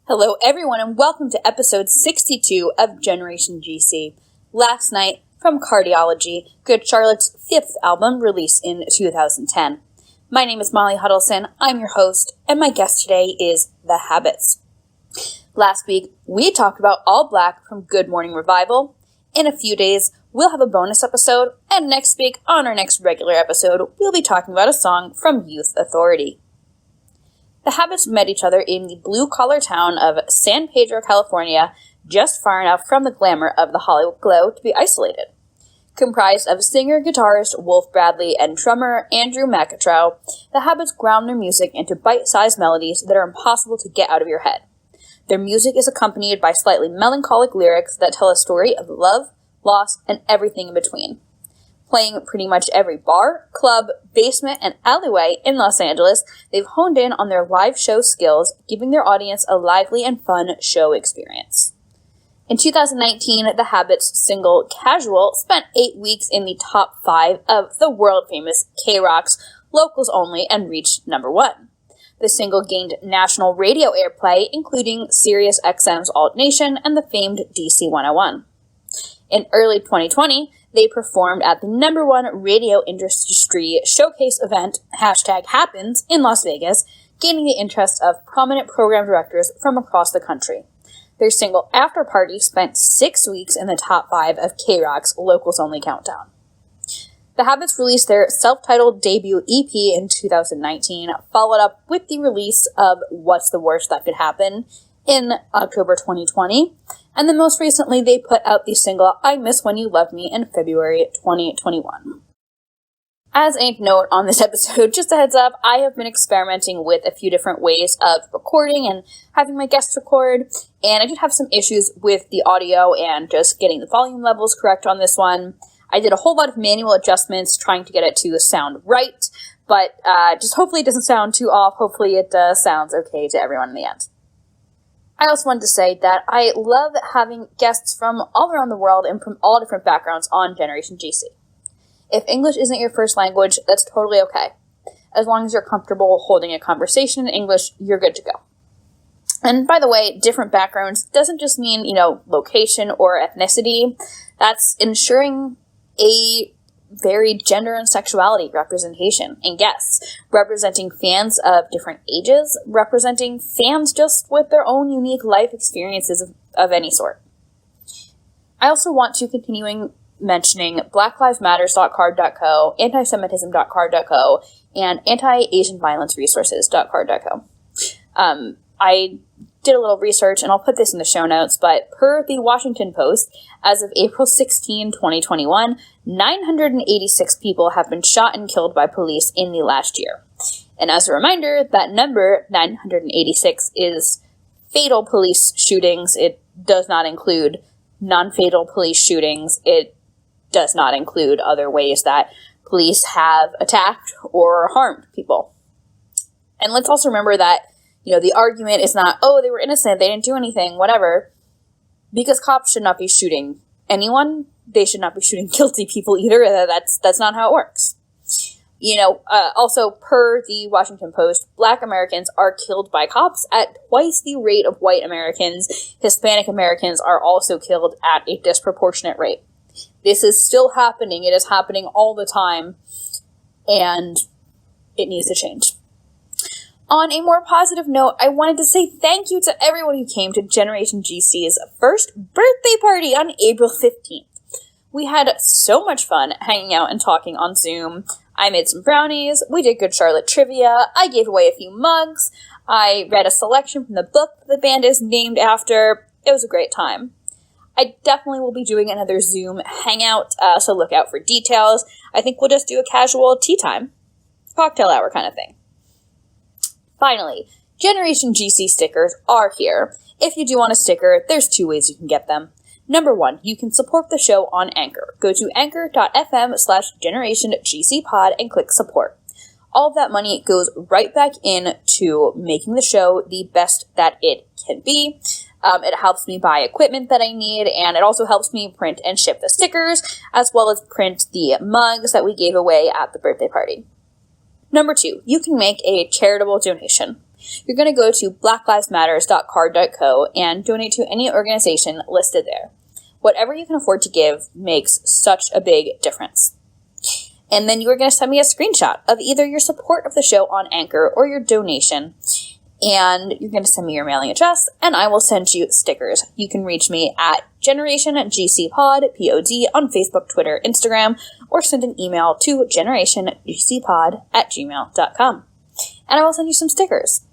Hello everyone and welcome to episode 62 of Generation GC. Last night, from Cardiology, Good Charlotte's 5th album released in 2010. My name is Molly Hudelson, I'm your host, and my guest today is The Habits. Last week, we talked about All Black from Good Morning Revival. In a few days, we'll have a bonus episode, and next week, on our next regular episode, we'll be talking about a song from Youth Authority. The Habits met each other in the blue-collar town of San Pedro, California, just far enough from the glamour of the Hollywood glow to be isolated. Comprised of singer-guitarist Wolf Bradley and drummer Andrew McEntroe, the Habits ground their music into bite-sized melodies that are impossible to get out of your head. Their music is accompanied by slightly melancholic lyrics that tell a story of love, loss, and everything in between. Playing pretty much every bar, club, basement, and alleyway in Los Angeles, they've honed in on their live show skills, giving their audience a lively and fun show experience. In 2019, The Habits' single Casual spent 8 weeks in the top 5 of the world-famous K-Rock's Locals Only and reached number 1. The single gained national radio airplay, including Sirius XM's Alt Nation and the famed DC 101. In early 2020, they performed at the number 1 radio industry showcase event, #Happens, in Las Vegas, gaining the interest of prominent program directors from across the country. Their single After Party spent 6 weeks in the top 5 of K-Rock's Locals Only Countdown. The Habits released their self-titled debut EP in 2019, followed up with the release of What's the Worst That Could Happen in October 2020, and then most recently they put out the single I Miss When You Loved Me in February 2021. As a note on this episode, just a heads up, I have been experimenting with a few different ways of recording and having my guests record, and I did have some issues with the audio and just getting the volume levels correct on this one. I did a whole lot of manual adjustments trying to get it to sound right, but just hopefully it doesn't sound too off. Hopefully it sounds okay to everyone in the end. I also wanted to say that I love having guests from all around the world and from all different backgrounds on Generation GC. If English isn't your first language, that's totally okay. As long as you're comfortable holding a conversation in English, you're good to go. And by the way, different backgrounds doesn't just mean, location or ethnicity. That's ensuring a varied gender and sexuality representation in guests, representing fans of different ages, representing fans just with their own unique life experiences of any sort. I also want to continue mentioning blacklivesmatters.card.co, antisemitism.card.co, and anti-asianviolenceresources.card.co. I did a little research, and I'll put this in the show notes, but per the Washington Post, as of April 16, 2021, 986 people have been shot and killed by police in the last year. And as a reminder, that number, 986, is fatal police shootings. It does not include non-fatal police shootings. It does not include other ways that police have attacked or harmed people. And let's also remember that the argument is not, they were innocent, they didn't do anything, whatever. Because cops should not be shooting anyone. They should not be shooting guilty people either. That's not how it works. Also, per the Washington Post, Black Americans are killed by cops at twice the rate of white Americans. Hispanic Americans are also killed at a disproportionate rate. This is still happening. It is happening all the time. And it needs to change. On a more positive note, I wanted to say thank you to everyone who came to Generation GC's first birthday party on April 15th. We had so much fun hanging out and talking on Zoom. I made some brownies, we did Good Charlotte trivia, I gave away a few mugs, I read a selection from the book the band is named after. It was a great time. I definitely will be doing another Zoom hangout, so look out for details. I think we'll just do a casual tea time, cocktail hour kind of thing. Finally, Generation GC stickers are here. If you do want a sticker, there's 2 ways you can get them. Number 1, you can support the show on Anchor. Go to anchor.fm/GenerationGCPod and click support. All of that money goes right back into making the show the best that it can be. It helps me buy equipment that I need, and it also helps me print and ship the stickers, as well as print the mugs that we gave away at the birthday party. Number 2, you can make a charitable donation. you're going to go to blacklivesmatters.card.co and donate to any organization listed there. Whatever you can afford to give makes such a big difference. And then you are going to send me a screenshot of either your support of the show on Anchor or your donation. And you're going to send me your mailing address, and I will send you stickers. You can reach me at GenerationGCPod, Pod, on Facebook, Twitter, Instagram, or send an email to generationgcpod@gmail.com. And I will send you some stickers.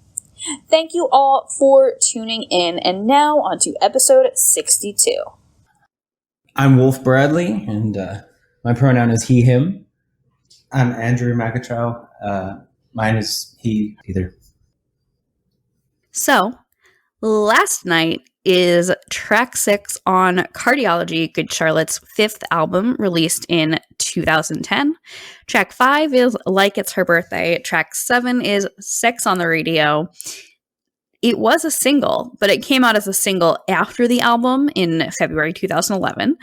Thank you all for tuning in, and now on to episode 62. I'm Wolf Bradley, and my pronoun is he, him. I'm Andrew Makachow. Mine is he, either. So, last night is track 6 on Cardiology, Good Charlotte's 5th album, released in 2010. Track 5 is Like It's Her Birthday. Track 7 is Sex on the Radio. It was a single, but it came out as a single after the album in February 2011.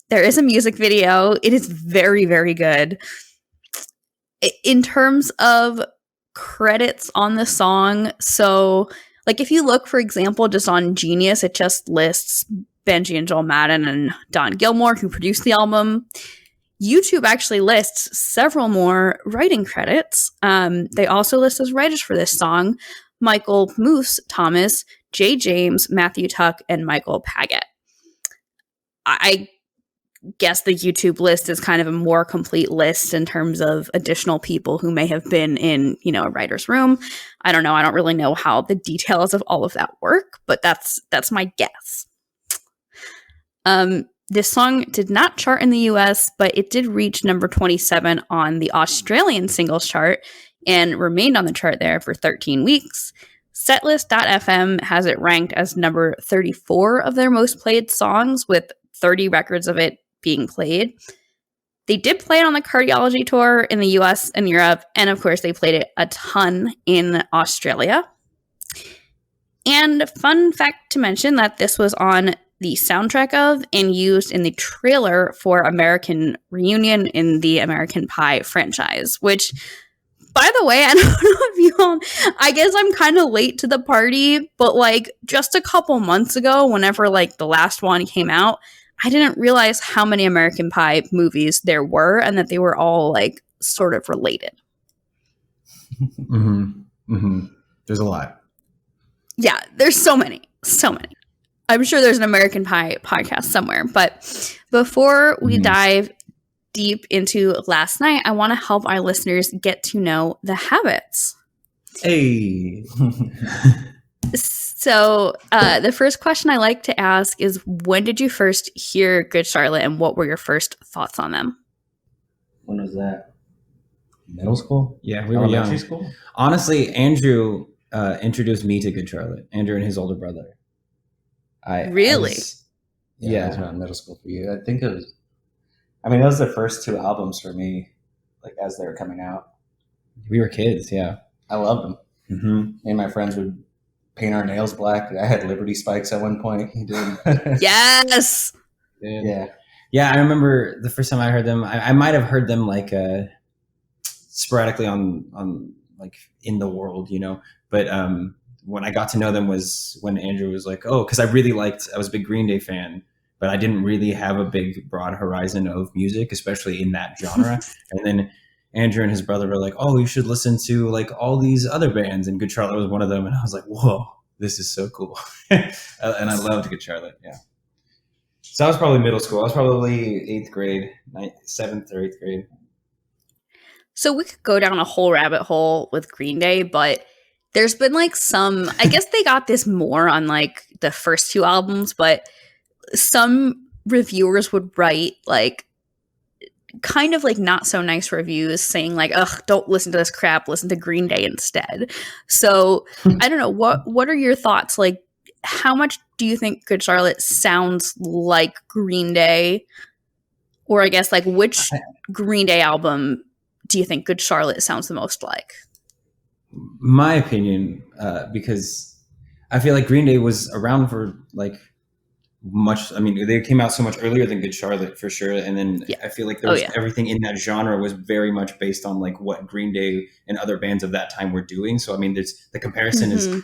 There is a music video. It is very, very good. In terms of credits on the song, so like if you look, for example, just on Genius, it just lists Benji and Joel Madden and Don Gilmore, who produced the album. YouTube actually lists several more writing credits. They also list as writers for this song Michael Moose Thomas, Jay James, Matthew Tuck, and Michael Paget. I guess the YouTube list is kind of a more complete list in terms of additional people who may have been in, a writer's room. I don't know. I don't really know how the details of all of that work, but that's my guess. This song did not chart in the US, but it did reach number 27 on the Australian singles chart and remained on the chart there for 13 weeks. Setlist.fm has it ranked as number 34 of their most played songs, with 30 records of it being played. They did play it on the Cardiology tour in the US and Europe, and of course they played it a ton in Australia. And fun fact to mention that this was on the soundtrack of and used in the trailer for American Reunion in the American Pie franchise, which, by the way, I don't know if you all, I guess I'm kind of late to the party, but just a couple months ago, whenever the last one came out, I didn't realize how many American Pie movies there were and that they were all sort of related. Mm-hmm. Mm-hmm. There's a lot. Yeah, there's so many. I'm sure there's an American Pie podcast somewhere. But before we dive deep into last night, I want to help our listeners get to know the Habits. Hey. So the first question I like to ask is, when did you first hear Good Charlotte, and what were your first thoughts on them? When was that? Middle school? Yeah, we were young. Elementary school? Honestly, Andrew introduced me to Good Charlotte. Andrew and his older brother. Really? Yeah, I was around middle school for you. I think it was. Those were the first 2 albums for me, as they were coming out. We were kids, yeah. I loved them. Mm-hmm. Me and my friends would paint our nails black. I had Liberty spikes at one point. He did. Yes. Yeah. Yeah, I remember the first time I heard them. I might have heard them sporadically on in the world, But when I got to know them was when Andrew was like, oh, because I was a big Green Day fan, but I didn't really have a big broad horizon of music, especially in that genre. And then Andrew and his brother were like, oh, you should listen to all these other bands, and Good Charlotte was one of them. And I was like, whoa, this is so cool. And I loved Good Charlotte. Yeah. So I was probably middle school. I was probably 8th grade, 7th or 8th grade. So we could go down a whole rabbit hole with Green Day, but there's been some, I guess they got this more on the first 2 albums, but some reviewers would write kind of not so nice reviews saying ugh, don't listen to this crap, listen to Green Day instead. So I don't know, what are your thoughts? How much do you think Good Charlotte sounds like Green Day? Or I guess which Green Day album do you think Good Charlotte sounds the most like? My opinion, because I feel like Green Day was around for much. I mean, they came out so much earlier than Good Charlotte for sure. And then I feel like there was everything in that genre was very much based on like what Green Day and other bands of that time were doing. So I mean, there's the comparison is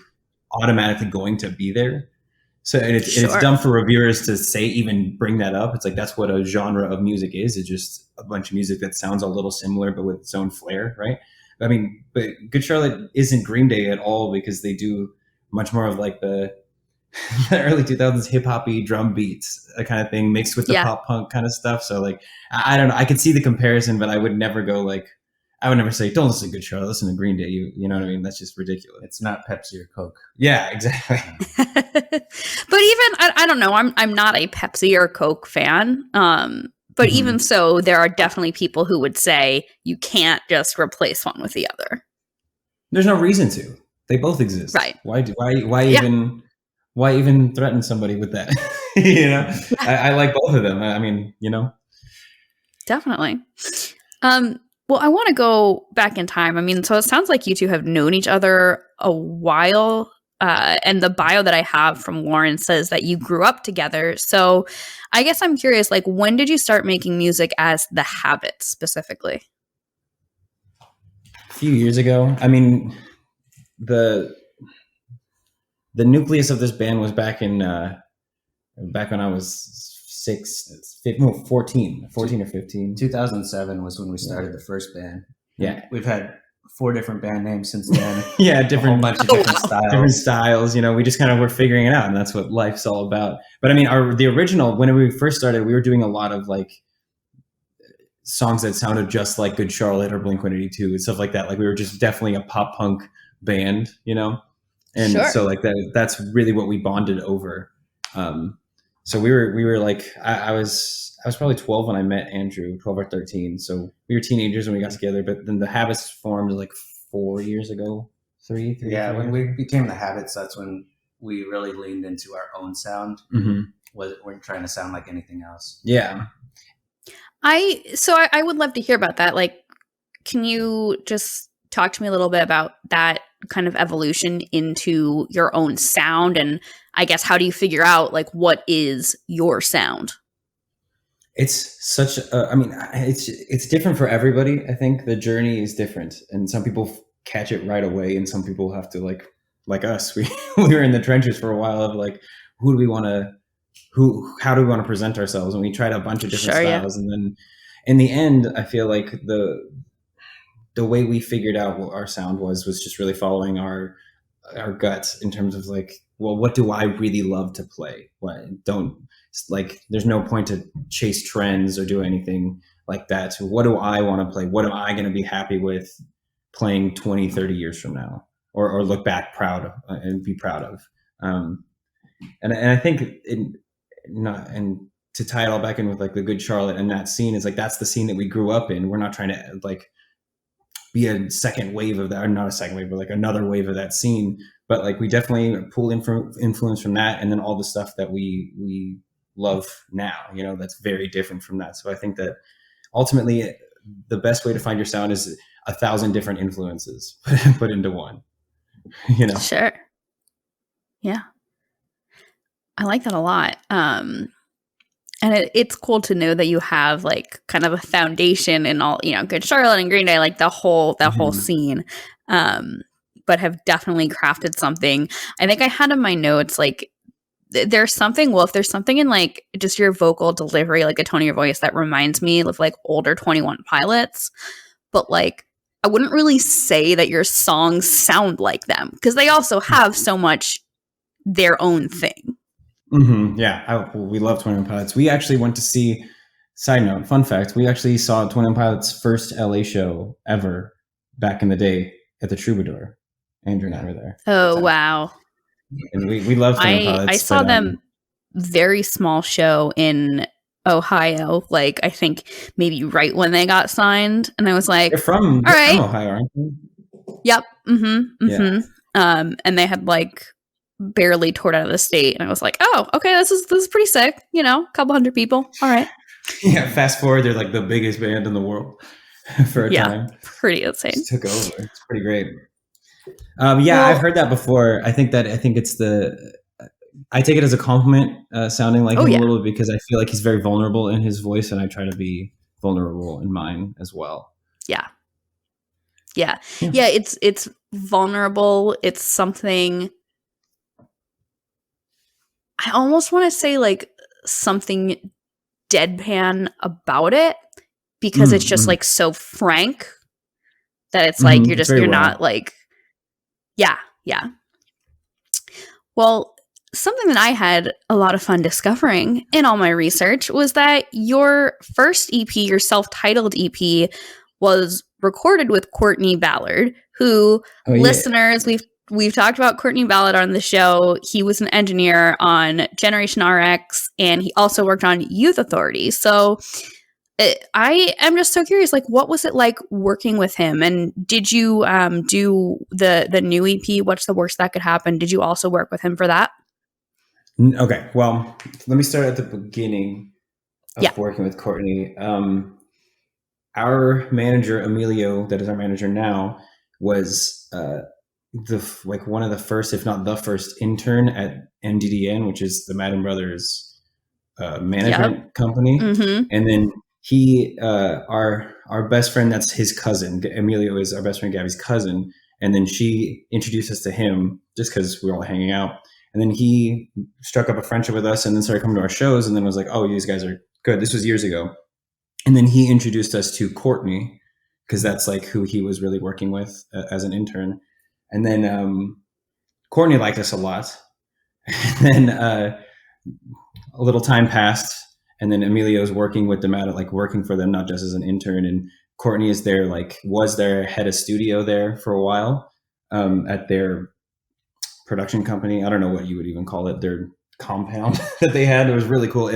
automatically going to be there. So and it's dumb for reviewers to say, even bring that up. It's like, that's what a genre of music is. It's just a bunch of music that sounds a little similar, but with its own flair, right? I mean, but Good Charlotte isn't Green Day at all, because they do much more of like the early 2000s hip hoppy drum beats, kind of thing, mixed with the pop punk kind of stuff. So like, I don't know. I could see the comparison, but I would never go like, I would never say, don't listen to Good Charlotte, listen to Green Day. You know what I mean? That's just ridiculous. It's not Pepsi or Coke. Yeah, exactly. But even, I don't know, I'm not a Pepsi or Coke fan. But even so, there are definitely people who would say you can't just replace one with the other. There's no reason to. They both exist. Right. Why even threaten somebody with that? You know, I like both of them. I mean, you know. Definitely. Well, I want to go back in time. I mean, so it sounds like you two have known each other a while. And the bio that I have from Lauren says that you grew up together. So I guess I'm curious, like, when did you start making music as The Habits specifically? A few years ago. I mean, the nucleus of this band was back when I was 14 or 15. 2007 was when we started the first band. Yeah. We've had 4 different band names since then. Yeah, a whole bunch of different styles. Different styles, you know, we just kind of were figuring it out, and that's what life's all about. But I mean, the original, when we first started, we were doing a lot of like songs that sounded just like Good Charlotte or Blink-182 and stuff like that. Like, we were just definitely a pop punk band, you know? And so like that's really what we bonded over. So we were like, I was probably 12 when I met Andrew, 12 or 13. So we were teenagers when we got together, but then The Habits formed like 4 years ago, three. Yeah, when we became The Habits, that's when we really leaned into our own sound. We're trying to sound like anything else. Yeah. I would love to hear about that. Like, can you just talk to me a little bit about that kind of evolution into your own sound? And I guess, how do you figure out like what is your sound? It's such it's different for everybody. I think the journey is different, and some people catch it right away, and some people have to like us. We were in the trenches for a while of like, how do we want to present ourselves? And we tried a bunch of different styles. And then in the end, I feel like the way we figured out what our sound was just really following our guts in terms of like, well, what do I really love to play? There's no point to chase trends or do anything like that. So what do I want to play? What am I going to be happy with playing 20, 30 years from now, or look back proud of, and be proud of? And I think and to tie it all back in with like the Good Charlotte and that scene is like, that's the scene that we grew up in. We're not trying to like be a second wave of that, or not a second wave, but like another wave of that scene. But like, we definitely pull influence from that, and then all the stuff that we love now, you know, that's very different from that. So I think that ultimately the best way to find your sound is 1,000 different influences put into one, you know? Sure. Yeah. I like that a lot. And it's cool to know that you have like kind of a foundation in all, you know, Good Charlotte and Green Day, like that whole scene, but have definitely crafted something. I think I had in my notes, like, there's something, well, if there's something in like just your vocal delivery, like the tone of your voice, that reminds me of like older 21 Pilots, but like, I wouldn't really say that your songs sound like them, because they also have so much their own thing. Yeah, we love 21 Pilots. We actually went to see, side note, fun fact, we actually saw 21 Pilots' first LA show ever back in the day at the Troubadour. Andrew and I were there. Oh, wow. And we love 21 Pilots. I saw them very small show in Ohio, like I think maybe right when they got signed. And I was like, they're from Ohio, aren't they? Yep. Yeah. And they had like barely toured out of the state, and I was like, oh, okay, this is pretty sick, you know, a couple hundred people, all right. Yeah, fast forward, they're like the biggest band in the world for a time. Pretty insane. Just took over. It's pretty great. I've heard that before. I think it's the I take it as a compliment, sounding like Oh, him yeah. a little, because I feel like he's very vulnerable in his voice, and I try to be vulnerable in mine as well. Yeah. It's vulnerable. It's something, I almost want to say like something deadpan about it, because it's just like so frank that it's like you're not like, yeah. Well, something that I had a lot of fun discovering in all my research was that your first EP, your self-titled EP, was recorded with Courtney Ballard, who listeners, we've talked about Courtney Ballard on the show. He was an engineer on Generation RX, and he also worked on Youth Authority. So I am just so curious, like, what was it like working with him? And did you do the new EP, What's the Worst That Could Happen? Did you also work with him for that? Okay, well, let me start at the beginning of working with Courtney. Our manager, Emilio, that is our manager now, was one of the first, if not the first, intern at MDDN, which is the Madden Brothers management company. And then he, our best friend, that's his cousin. Emilio is our best friend Gabby's cousin, and then she introduced us to him just because we were all hanging out. And then he struck up a friendship with us, and then started coming to our shows, and then was like, "Oh, these guys are good." This was years ago. And then he introduced us to Courtney, because that's like who he was really working with as an intern. And then Courtney liked us a lot. And then a little time passed, and then Emilio's working with them at working for them, not just as an intern. And Courtney is there, was their head of studio there for a while at their production company. I don't know what you would even call it, their compound that they had. It was really cool.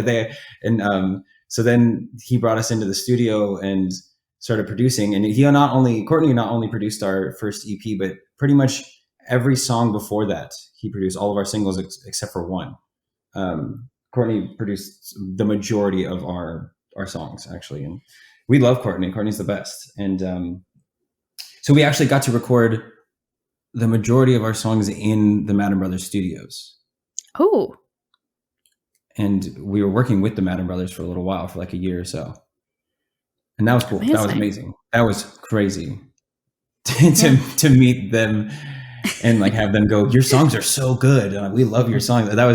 So then he brought us into the studio and started producing. And Courtney not only produced our first EP, but pretty much every song before that. He produced all of our singles except for one. Courtney produced the majority of our songs, actually. And we love Courtney. Courtney's the best. And so we actually got to record the majority of our songs in the Madden Brothers studios. Oh. And we were working with the Madden Brothers for a little while, for like a year or so. And that was cool. Amazing. That was amazing. That was crazy to meet them and have them go, "Your songs are so good. We love your songs." I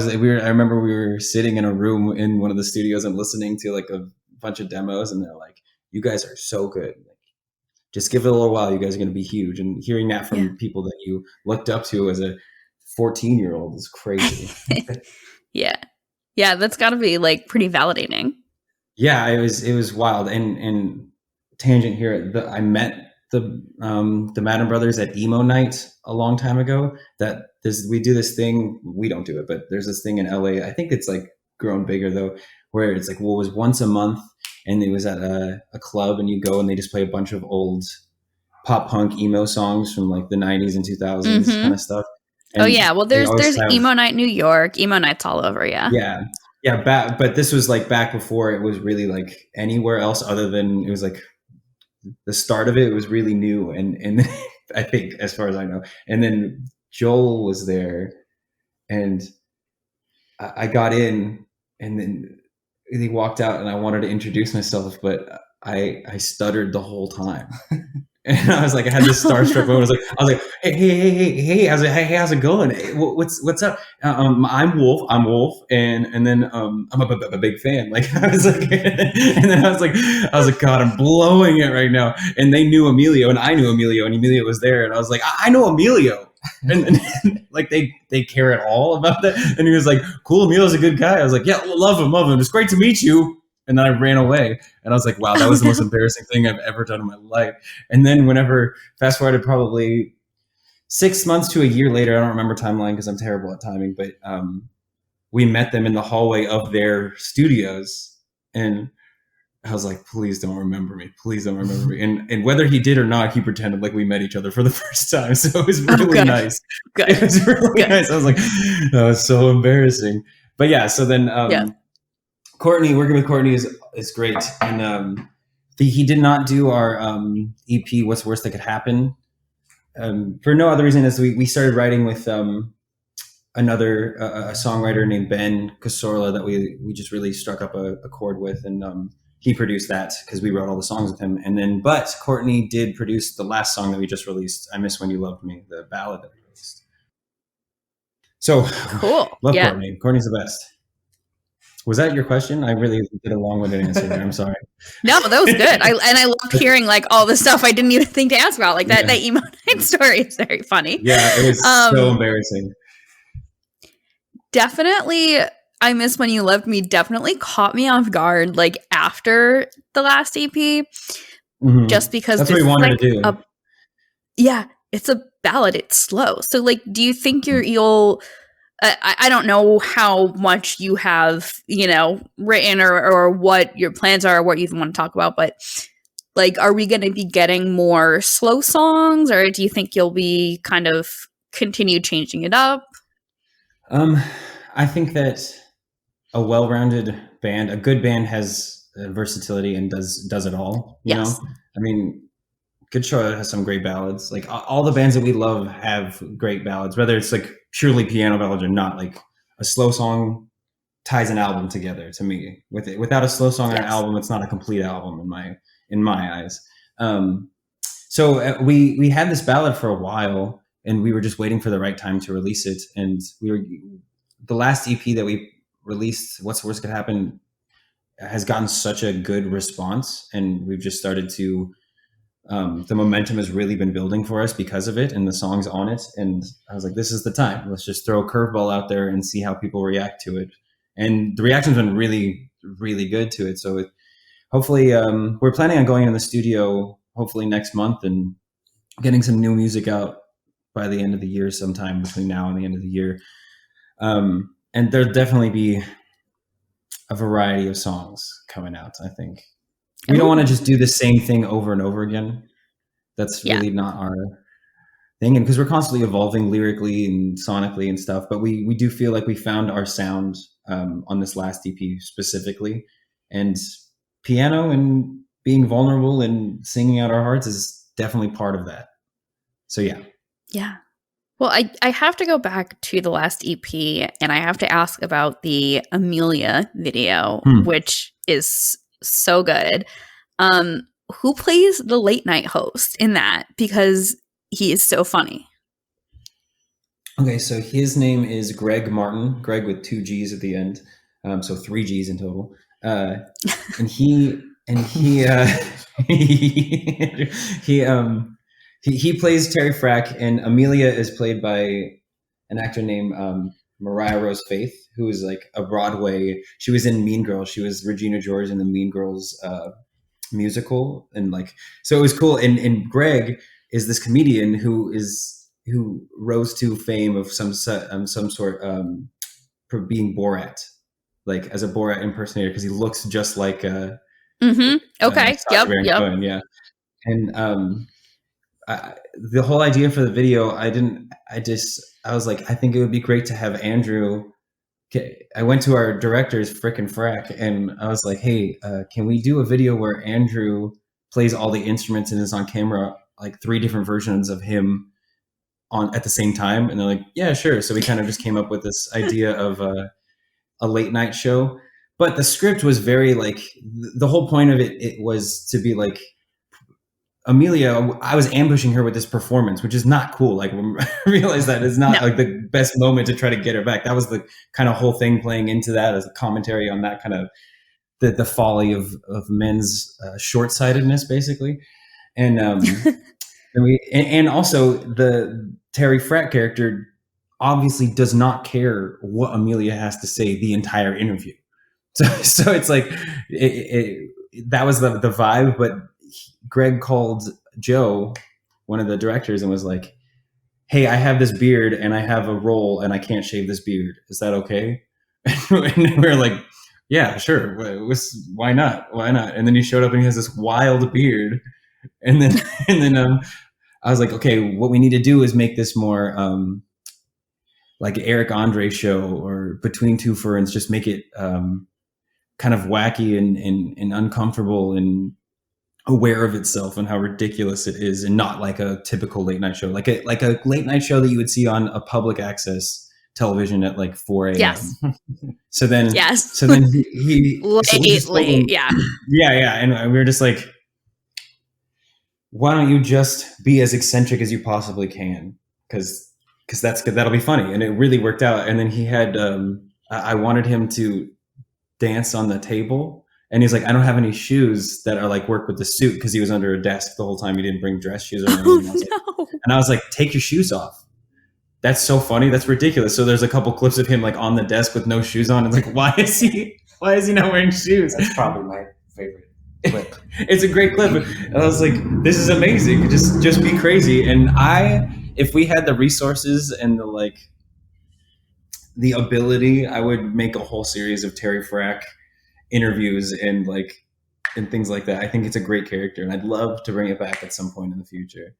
remember we were sitting in a room in one of the studios and listening to a bunch of demos, and they're like, "You guys are so good. Just give it a little while. You guys are going to be huge." And hearing that from people that you looked up to as a 14-year-old is crazy. Yeah, that's got to be pretty validating. Yeah, it was wild. And tangent here, I met the Madden Brothers at emo night a long time ago. We do this thing. We don't do it, but there's this thing in LA. I think it's grown bigger though, where it's it was once a month, and it was at a club, and you go and they just play a bunch of old pop punk emo songs from the 90s and 2000s kind of stuff. And well, there's Emo Night New York, Emo Nights all over, yeah. But this was back before it was really anywhere else other than, it was the start of it was really new, and I think, as far as I know. And then Joel was there, and I got in, and then he walked out, and I wanted to introduce myself, but I stuttered the whole time. And I was I had this starstruck moment. I was like, hey, how's it going? Hey, what's up? I'm Wolf, and then I'm a big fan. I was and then I was like, God, I'm blowing it right now. And they knew Emilio, and I knew Emilio, and Emilio was there, and I was like, I know Emilio, and they care at all about that. And he was like, cool, Emilio's a good guy. I was like, yeah, love him. It's great to meet you. And then I ran away, and I was like, wow, that was the most embarrassing thing I've ever done in my life. And then fast forwarded probably 6 months to a year later, I don't remember timeline because I'm terrible at timing, but we met them in the hallway of their studios, and I was like, please don't remember me. Please don't remember me. And whether he did or not, he pretended like we met each other for the first time. So it was really nice. Good. It was really nice. I was like, that was so embarrassing. But yeah, so then Courtney, working with Courtney is great. And he did not do our EP, What's the Worst That Could Happen, for no other reason as we started writing with another a songwriter named Ben Casorla that we just really struck up a chord with, and he produced that because we wrote all the songs with him. And then, but Courtney did produce the last song that we just released, "I Miss When You Loved Me," the ballad that we released. So Cool. love Yeah. Courtney. Courtney's the best. Was that your question? I really did a long-winded answer there. I'm sorry. No, that was good. I loved hearing like all the stuff I didn't even think to ask about. Like that emo night story is very funny. Yeah, it was so embarrassing. Definitely, I Miss When You Loved Me definitely caught me off guard like after the last EP. Mm-hmm. Just because that's what we wanted to do. It's a ballad. It's slow. So like, do you think you'll I don't know how much you have, written or what your plans are or what you even want to talk about, but like, are we going to be getting more slow songs, or do you think you'll be kind of continue changing it up? I think that a well-rounded band, a good band, has versatility and does it all. You know, I mean, Good Charlotte has some great ballads. Like all the bands that we love have great ballads, whether it's like purely piano ballads or not. Like a slow song ties an album together to me. Without a slow song on an album, it's not a complete album in my eyes. So we had this ballad for a while, and we were just waiting for the right time to release it. And the last EP that we released, What's the Worst Could Happen, has gotten such a good response, and we've just started to. The momentum has really been building for us because of it and the songs on it. And I was like, this is the time. Let's just throw a curveball out there and see how people react to it. And the reaction's been really, really good to it. So hopefully, we're planning on going in the studio hopefully next month and getting some new music out by the end of the year, sometime between now and the end of the year. And there'll definitely be a variety of songs coming out, I think. We don't want to just do the same thing over and over again. That's really not our thing. And because we're constantly evolving lyrically and sonically and stuff, but we do feel like we found our sound on this last EP specifically. And piano and being vulnerable and singing out our hearts is definitely part of that. So yeah. Yeah. Well, I have to go back to the last EP, and I have to ask about the Amelia video, which is so good. Who plays the late night host in that? Because he is so funny. Okay, so his name is Greg Martin. Greg with 2 G's at the end, so 3 G's in total. And he plays Terry Frack, and Amelia is played by an actor named Mariah Rose Faith, who is like a Broadway. She was in Mean Girls. She was Regina George in the Mean Girls musical, and like, so it was cool. And Greg is this comedian who rose to fame of some sort for being Borat, like as a Borat impersonator, because he looks just like okay, yep. Cohen, yeah. And the whole idea for the video, I was like, I think it would be great to have Andrew. I went to our directors, Frick and Frack, and I was like, hey, can we do a video where Andrew plays all the instruments and is on camera, like 3 different versions of him on at the same time? And they're like, yeah, sure. So we kind of just came up with this idea of a late night show. But the script was very like, the whole point of it was to be like, Amelia, I was ambushing her with this performance, which is not cool. Like, I realized that it's not like the best moment to try to get her back. That was the kind of whole thing playing into that as a commentary on that kind of the folly of men's short-sightedness, basically. And and also the Terry Frack character obviously does not care what Amelia has to say the entire interview. So it's like that was the vibe, but Greg called Joe, one of the directors, and was like, hey, I have this beard and I have a role and I can't shave this beard. Is that okay? And we were like, yeah, sure. Why not? Why not? And then he showed up and he has this wild beard. And then I was like, okay, what we need to do is make this more like Eric Andre show or Between Two Ferns. Just make it kind of wacky and uncomfortable and aware of itself and how ridiculous it is, and not like a typical late night show, like a late night show that you would see on a public access television at like 4 a.m. Yes. So then, Yes. so then he so we just told him, yeah. yeah. And we were just like, why don't you just be as eccentric as you possibly can? Because that's good. That'll be funny. And it really worked out. And then he had, I wanted him to dance on the table. And he's like, I don't have any shoes that are like work with the suit, because he was under a desk the whole time. He didn't bring dress shoes or anything. And I was like, take your shoes off. That's so funny. That's ridiculous. So there's a couple clips of him like on the desk with no shoes on. It's like, why is he not wearing shoes? That's probably my favorite clip. It's a great clip. And I was like, this is amazing. Just be crazy. And if we had the resources and the ability, I would make a whole series of Terry Frack interviews and things like that. I think it's a great character, and I'd love to bring it back at some point in the future.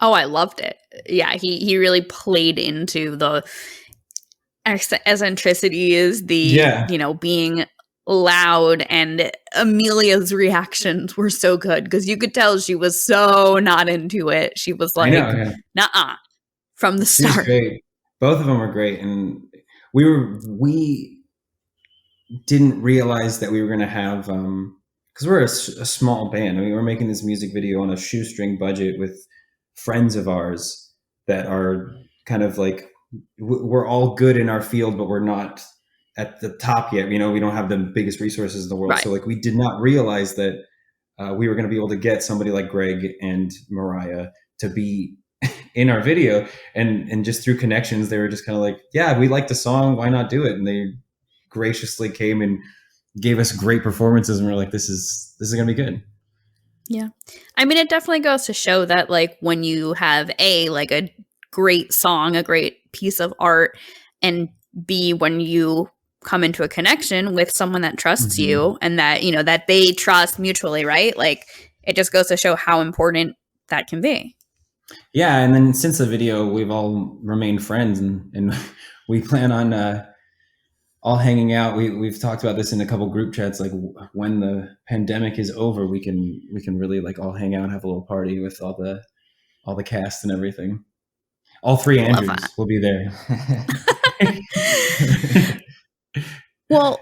Oh, I loved it. Yeah, he really played into the eccentricities, being loud, and Amelia's reactions were so good because you could tell she was so not into it. She was like, nuh-uh, from the start. Great. Both of them were great, and we didn't realize that we were going to have, because we're a small band. I mean, we're making this music video on a shoestring budget with friends of ours that are kind of like, we're all good in our field, but we're not at the top yet. We don't have the biggest resources in the world. Right. So we did not realize that we were going to be able to get somebody like Greg and Mariah to be in our video, and just through connections, they were just kind of like, yeah, we like the song, why not do it? And they graciously came and gave us great performances, and we're like, this is going to be good. Yeah. I mean, it definitely goes to show that when you have a great song, a great piece of art, and B, when you come into a connection with someone that trusts you and that, that they trust mutually, right? It just goes to show how important that can be. Yeah. And then since the video, we've all remained friends, and we plan on all hanging out. We've talked about this in a couple group chats. When the pandemic is over, we can really all hang out and have a little party with all the cast and everything. All three Andrews will be there. Well,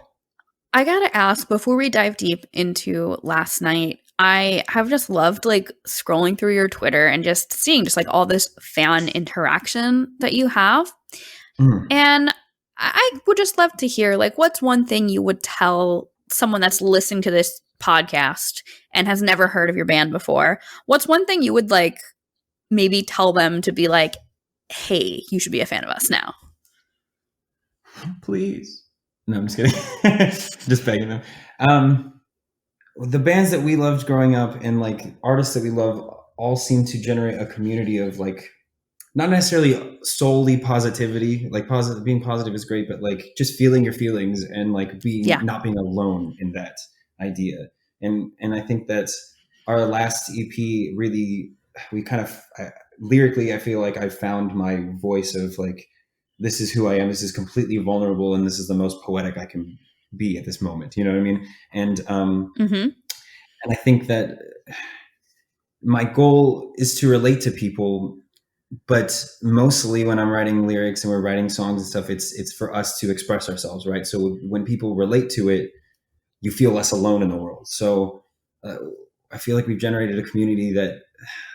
I gotta ask, before we dive deep into last night, I have just loved scrolling through your Twitter and just seeing all this fan interaction that you have. And I would just love to hear, what's one thing you would tell someone that's listening to this podcast and has never heard of your band before? What's one thing you would maybe tell them to be like, hey, you should be a fan of us now? Please. No, I'm just kidding. Just begging them. The bands that we loved growing up and artists that we love all seem to generate a community of not necessarily solely positivity. Being positive is great, but just feeling your feelings and not being alone in that idea. And I think that our last EP really, we kind of lyrically, I feel like I found my voice of this is who I am. This is completely vulnerable, and this is the most poetic I can be at this moment. You know what I mean? And and I think that my goal is to relate to people. But mostly when I'm writing lyrics and we're writing songs and stuff, it's for us to express ourselves, right? So when people relate to it, you feel less alone in the world. So I feel like we've generated a community that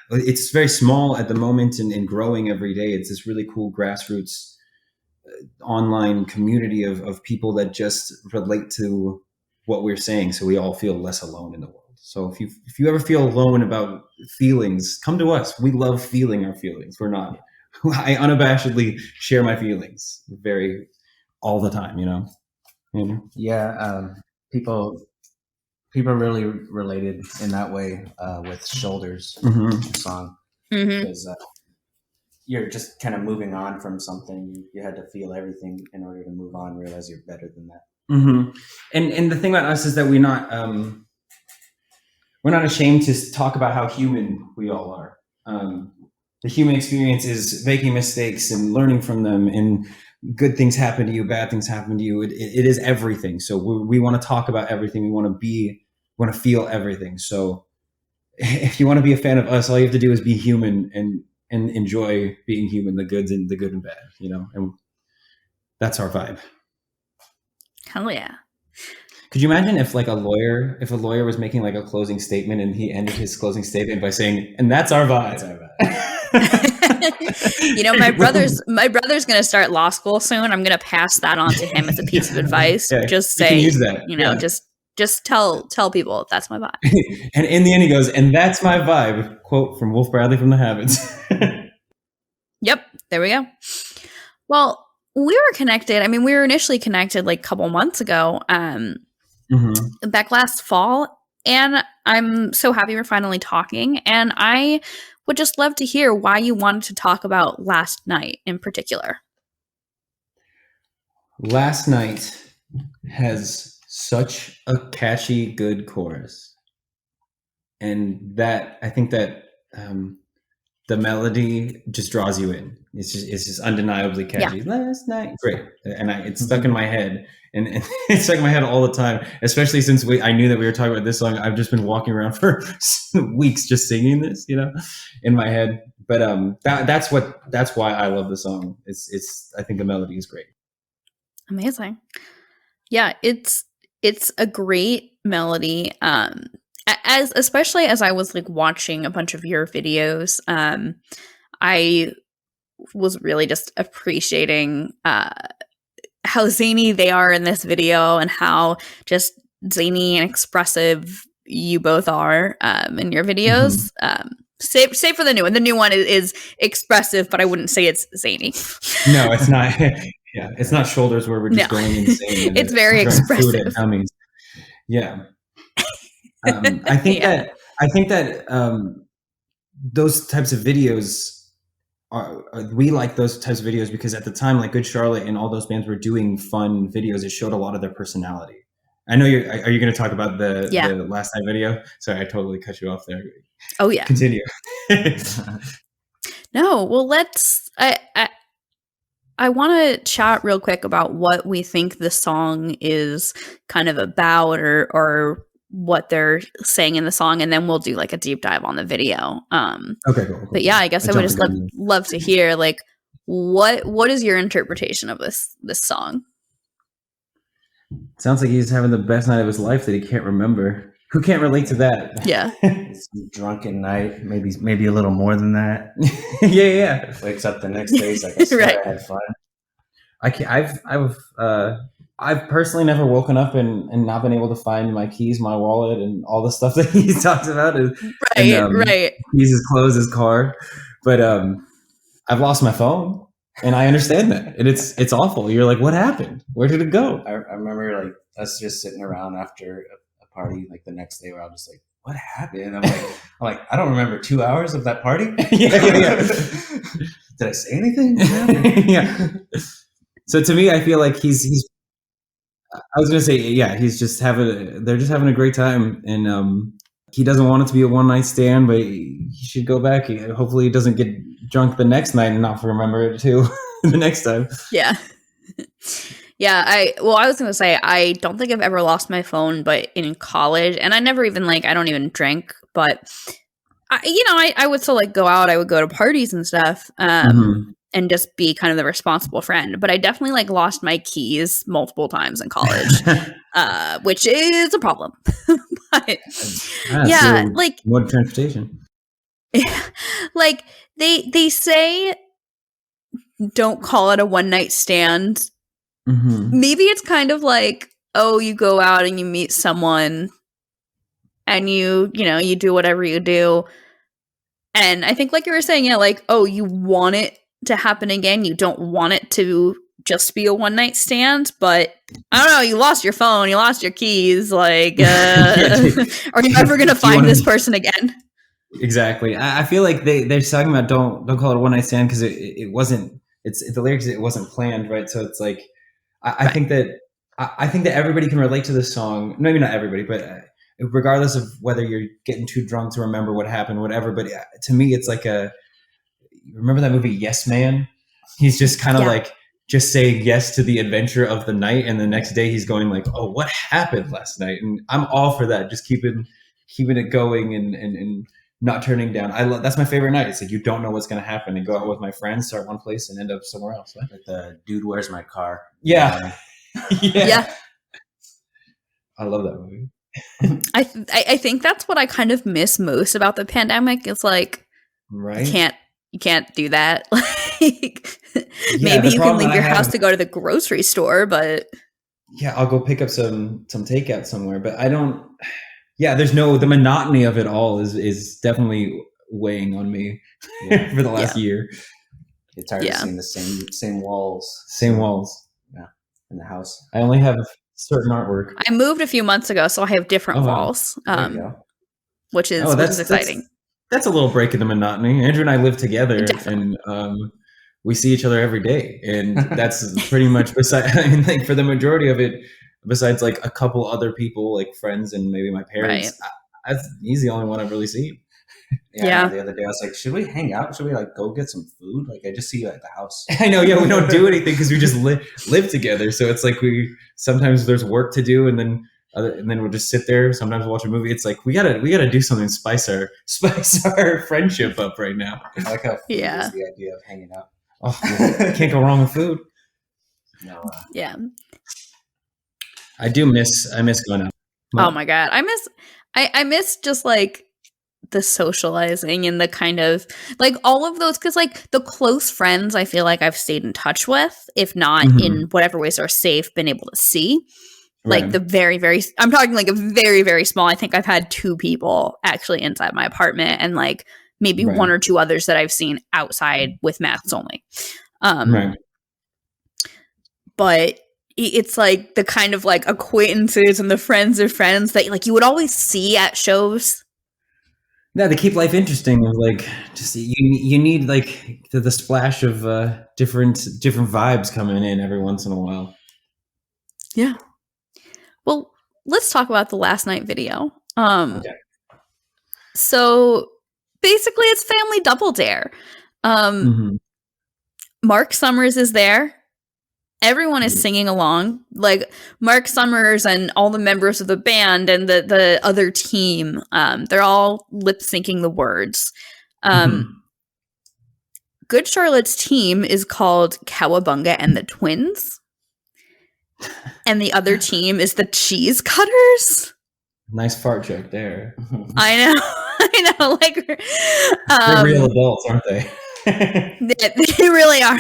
it's very small at the moment and growing every day. It's this really cool grassroots online community of people that just relate to what we're saying. So we all feel less alone in the world. So if you ever feel alone about feelings, come to us. We love feeling our feelings. I unabashedly share my feelings all the time, Yeah. People really related in that way with Shoulders song, because you're just kind of moving on from something. You had to feel everything in order to move on, realize you're better than that. And the thing about us is that we're not ashamed to talk about how human we all are. The human experience is making mistakes and learning from them, and good things happen to you, bad things happen to you. It is everything. So we want to talk about everything. We want to feel everything. So if you want to be a fan of us, all you have to do is be human and enjoy being human, the good and bad, and That's our vibe. Hell yeah. Could you imagine if a lawyer was making like a closing statement and he ended his closing statement by saying, "And that's our vibe." That's our vibe. You know, my brother's going to start law school soon. I'm going to pass that on to him as a piece of advice. Yeah, just say, use that. You know, just tell people that's my vibe. And in the end, he goes, "And that's my vibe." Quote from Wolf Bradley from The Habits. Yep, there we go. Well, we were connected. I mean, we were initially connected like a couple months ago. Back last fall, and I'm so happy we're finally talking, and I would just love to hear why you wanted to talk about Last Night in particular. Last Night has such a catchy, good chorus, and that I think that the melody just draws you in. It's just undeniably catchy. Yeah. Last Night, great, and it's stuck in my head. And it's stuck in my head all the time, especially since I knew that we were talking about this song. I've just been walking around for weeks just singing this, in my head. But that's why I love the song. I think the melody is great. Amazing. Yeah, it's a great melody. Especially as I was like watching a bunch of your videos, I was really just appreciating how zany they are in this video and how just zany and expressive you both are in your videos. Save for the new one. The new one is expressive, but I wouldn't say it's zany. No, it's not. Yeah, it's not Shoulders where we're just going insane. It's very expressive. Yeah. I think that those types of videos we like those types of videos because at the time, like Good Charlotte and all those bands were doing fun videos. It showed a lot of their personality. I know are you going to talk about the Last Night video? Sorry, I totally cut you off there. Oh yeah. Continue. No, well, I want to chat real quick about what we think the song is kind of about or what they're saying in the song, and then we'll do like a deep dive on the video. Okay, cool. But yeah, I guess I would just love to hear like what is your interpretation of this song? Sounds like he's having the best night of his life that he can't remember. Who can't relate to that? Yeah. It's a drunken night, maybe a little more than that. Yeah. Wakes up the next day, he's like, I swear I had fun. I've personally never woken up and not been able to find my keys, my wallet, and all the stuff that he talks about. Right. Keys, his clothes, his car. But I've lost my phone, and I understand that. And it's awful. You're like, what happened? Where did it go? I remember like us just sitting around after a party, like the next day, where I was just like, what happened? I'm like, I don't remember 2 hours of that party. Yeah. Did I say anything? Yeah. So to me, I feel like he's. I was gonna say, yeah, they're just having a great time, and he doesn't want it to be a one night stand, but he should go back. Hopefully, he doesn't get drunk the next night and not remember it too the next time. Yeah, yeah. I was gonna say I don't think I've ever lost my phone, but in college, and I never even I don't even drink, but I would still go out. I would go to parties and stuff. And just be kind of the responsible friend. But I definitely lost my keys multiple times in college, which is a problem. But yeah, mode of transportation. They say don't call it a one night stand. Maybe it's kind of you go out and you meet someone and you do whatever you do. And I think you were saying, you want it to happen again. You don't want it to just be a one night stand, but I don't know. You lost your phone, you lost your keys. Are you ever going to find this person again? Exactly. I feel like they're talking about don't call it a one night stand because it wasn't. It's the lyrics. It wasn't planned, right? So it's I think that everybody can relate to this song. Maybe not everybody, but regardless of whether you're getting too drunk to remember what happened, whatever. But to me, it's remember that movie Yes Man? He's just kind of just saying yes to the adventure of the night, and the next day he's going oh, what happened last night? And I'm all for that, just keeping it going and not turning down. That's my favorite night. It's like you don't know what's going to happen, and go out with my friends, start one place, and end up somewhere else. Right? Like the Dude, Where's My Car? Yeah. Yeah. I love that movie. I think that's what I kind of miss most about the pandemic. It's like, right? You can't do that. Like, maybe you can leave your house to go to the grocery store, but yeah, I'll go pick up some takeout somewhere. But I don't. Yeah, the monotony of it all is definitely weighing on me for the last year. It's tired of seeing the same walls. Same walls. Yeah, in the house. I only have certain artwork. I moved a few months ago, so I have different walls, which is exciting. That's a little break in the monotony. Andrew and I live together, and we see each other every day, and that's pretty much like for the majority of it. Besides, like a couple other people, like friends and maybe my parents, he's the only one I've really seen. Yeah. The other day I was like, should we hang out? Should we like go get some food? Like I just see you at the house. I know. Yeah, we don't do anything because we just live together. So it's like sometimes there's work to do, and then we'll just sit there. Sometimes we'll watch a movie. It's like we gotta do something to spice our friendship up right now. I like how food is the idea of hanging out. Oh, can't go wrong with food. No. Yeah. I miss going out. Oh my God. I miss just like the socializing and the kind of like all of those, because like the close friends I feel like I've stayed in touch with, if not in whatever ways are safe, been able to see. Like the very, very, I'm talking like a very, very small. I think I've had 2 people actually inside my apartment, and like maybe 1 or 2 others that I've seen outside with masks only. But it's like the kind of like acquaintances and the friends of friends that like you would always see at shows. Yeah, they keep life interesting. Like just you need like the splash of different vibes coming in every once in a while. Yeah. Well, let's talk about the last night video. Okay. So basically it's family double dare. Mark Summers is there. Everyone is singing along. Like Mark Summers and all the members of the band and the other team, they're all lip syncing the words. Good Charlotte's team is called Cowabunga and the Twins. And the other team is the Cheese Cutters. Nice fart joke there. I know. Like they're real adults, aren't they? They really are.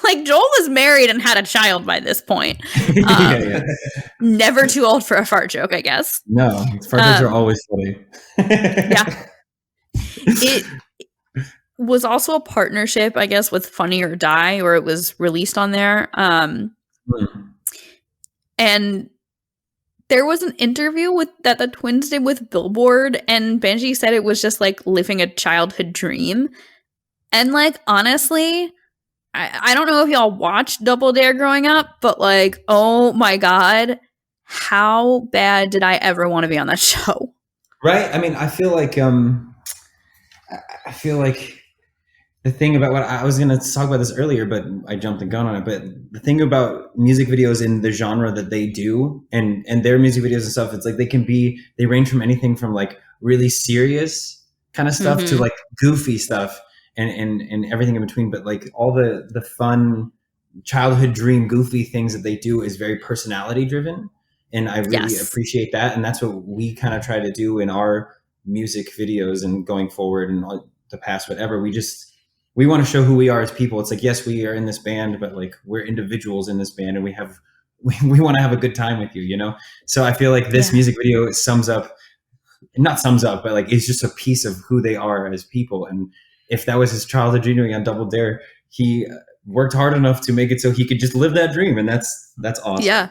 Like Joel was married and had a child by this point. Never too old for a fart joke, I guess. No, fart jokes are always funny. Yeah. It was also a partnership, I guess, with Funny or Die, or it was released on there. And there was an interview that the twins did with Billboard, and Benji said it was just like living a childhood dream. And like, honestly, I don't know if y'all watched Double Dare growing up, but like, oh my God, how bad did I ever want to be on that show? Right? I mean, I feel like the thing about what I was going to talk about this earlier, but I jumped the gun on it. But the thing about music videos in the genre that they do and their music videos and stuff, it's like they range from anything from like really serious kind of stuff to like goofy stuff. And everything in between, but like all the fun childhood dream goofy things that they do is very personality driven, and I really appreciate that, and that's what we kind of try to do in our music videos and going forward and the past whatever. We want to show who we are as people. It's like, yes, we are in this band, but like we're individuals in this band, and we want to have a good time with you, you know. So I feel like this music video not sums up, but like it's just a piece of who they are as people. And if that was his childhood dream on Double Dare, he worked hard enough to make it so he could just live that dream. And that's awesome. Yeah.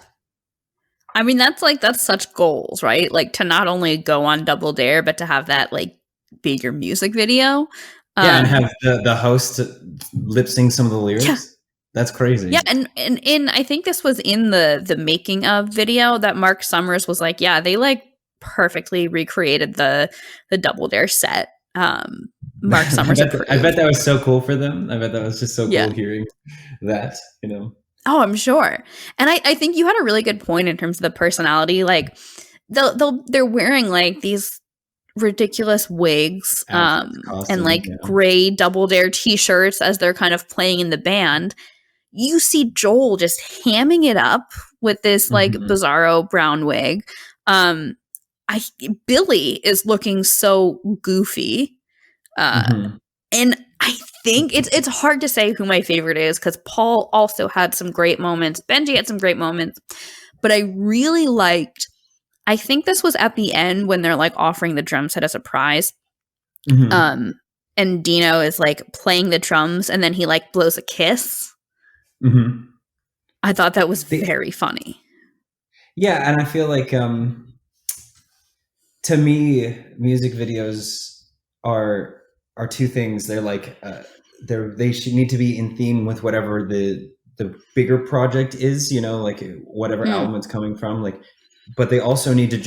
I mean, that's such goals, right? Like to not only go on Double Dare, but to have that like be your music video. And have the host lip sync some of the lyrics. Yeah. That's crazy. Yeah. And I think this was in the making of video that Mark Summers was like, yeah, they like perfectly recreated the Double Dare set. Mark Summers. I bet that was so cool for them. I bet that was just so cool hearing that, you know. Oh, I'm sure. And I think you had a really good point in terms of the personality. Like they're wearing like these ridiculous wigs Costumes, and like gray Double Dare t-shirts as they're kind of playing in the band, you see Joel just hamming it up with this like bizarro brown wig. Billy is looking so goofy. And I think it's hard to say who my favorite is because Paul also had some great moments. Benji had some great moments. But I really liked, I think this was at the end when they're like offering the drum set as a prize. And Dino is like playing the drums and then he like blows a kiss. I thought that was very funny. Yeah, and I feel like to me, music videos are two things. They're like they should need to be in theme with whatever the bigger project is, you know, like whatever album it's coming from, like, but they also need to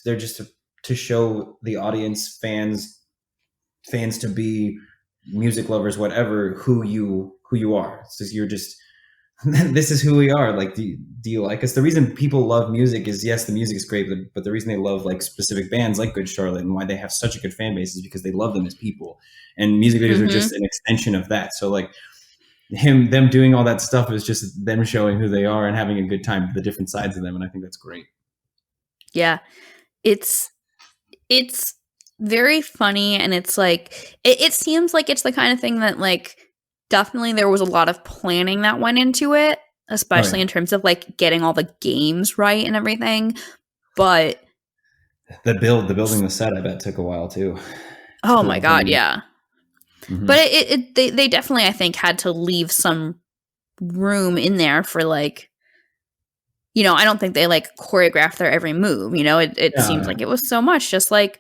they're just to show the audience, fans to be music lovers, whatever, who you are. So you're just, this is who we are. Like, do you like us? The reason people love music is, yes, the music is great, but the reason they love like specific bands like Good Charlotte and why they have such a good fan base is because they love them as people. And music videos are just an extension of that. So like them doing all that stuff is just them showing who they are and having a good time, the different sides of them. And I think that's great. Yeah. It's very funny. And it's like, it seems like it's the kind of thing that like, definitely there was a lot of planning that went into it, especially in terms of like getting all the games right and everything. But the building the set, I bet, took a while too. Oh my God. Yeah. But they definitely, I think, had to leave some room in there for like, you know, I don't think they like choreographed their every move. You know, it seems like it was so much just like,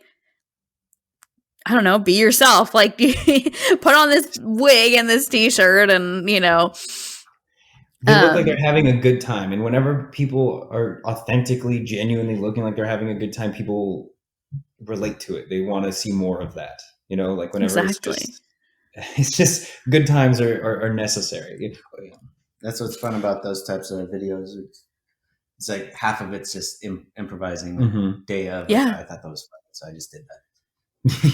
I don't know, be yourself. Like, put on this wig and this t-shirt and, you know. They look like they're having a good time. And whenever people are authentically, genuinely looking like they're having a good time, people relate to it. They want to see more of that. You know, like whenever it's just good times are necessary. That's what's fun about those types of videos. It's like half of it's just improvising day of. Yeah. I thought that was fun. So I just did that.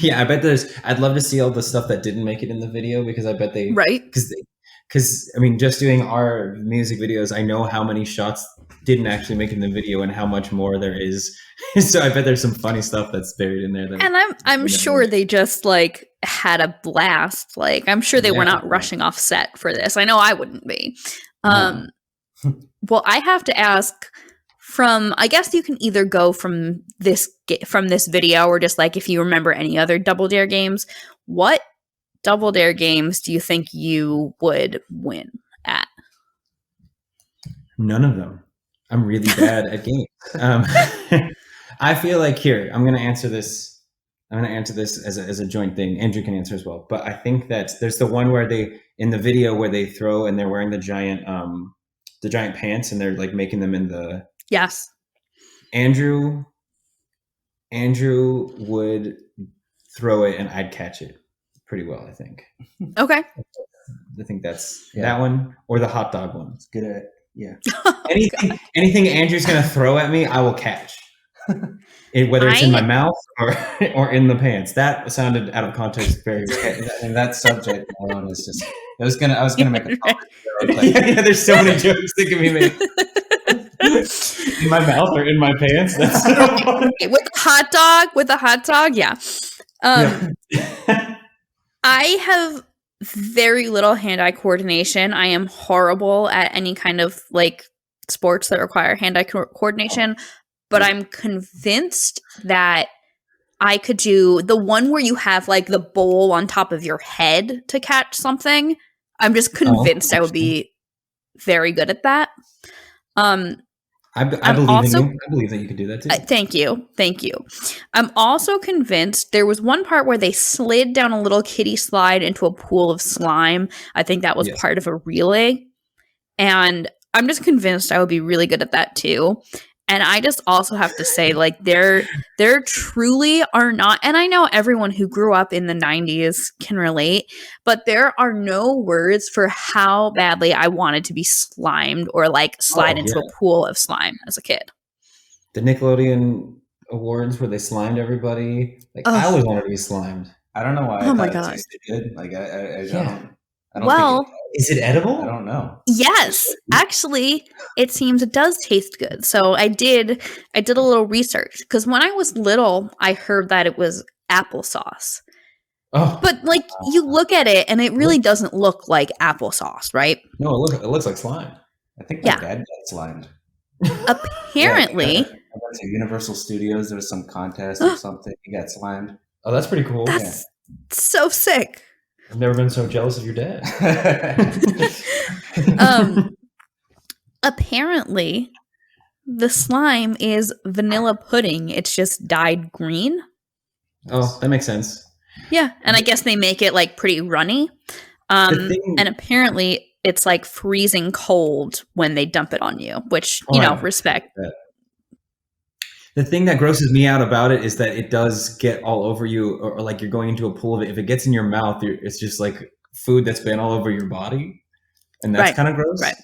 Yeah, I bet I'd love to see all the stuff that didn't make it in the video because I bet they, because I mean, just doing our music videos, I know how many shots didn't actually make it in the video and how much more there is. So I bet there's some funny stuff that's buried in there. And I'm sure they just like had a blast. Like, I'm sure they were not rushing off set for this. I know I wouldn't be. Well, I have to ask, I guess you can either go from this video or just like if you remember any other Double Dare games, what Double Dare games do you think you would win at? None of them. I'm really bad at games. I feel like I'm going to answer this as a joint thing. Andrew can answer as well. But I think that there's the one where in the video where they throw and they're wearing the giant pants and they're like making them in the. Yes. Andrew would throw it and I'd catch it pretty well, I think. Okay. I think that's that one or the hot dog one. It's good at anything Andrew's going to throw at me, I will catch. Whether it's in my mouth or in the pants. That sounded out of context very and that subject alone is just I was gonna make a comment. Yeah, there's so many jokes that can be made. In my mouth or in my pants. That's with a hot dog, yeah. I have very little hand-eye coordination. I am horrible at any kind of like sports that require hand-eye coordination, but I'm convinced that I could do the one where you have like the bowl on top of your head to catch something. I'm just convinced I would be very good at that. I believe in you. I believe that you could do that too. Thank you. I'm also convinced there was one part where they slid down a little kiddie slide into a pool of slime. I think that was part of a relay. And I'm just convinced I would be really good at that too. And I just also have to say, like, there truly are not, and I know everyone who grew up in the 90s can relate, but there are no words for how badly I wanted to be slimed or like slide into a pool of slime as a kid. The Nickelodeon awards where they slimed everybody. Like I always wanted to be slimed. I don't know why. Oh I my thought God. it tasted good. Like I Yeah. don't Well, think Is it edible? I don't know. yes, actually, it seems it does taste good. So I did a little research because when I was little, I heard that it was applesauce. Oh, But like you look at it and it really doesn't look like applesauce, right? no, it looks like slime. I think my Yeah. dad got slimed. Apparently, I went to Universal Studios. There was some contest or something. He got slimed. Oh, that's pretty cool. that's so sick. I've never been so jealous of your dad. Apparently, the slime is vanilla pudding. It's just dyed green. Oh, that makes sense. Yeah, and I guess they make it like pretty runny. And apparently it's like freezing cold when they dump it on you, which, you know, respect. The thing that grosses me out about it is that it does get all over you, or like you're going into a pool of it. If it gets in your mouth, it's just like food that's been all over your body. And that's kind of gross. Right.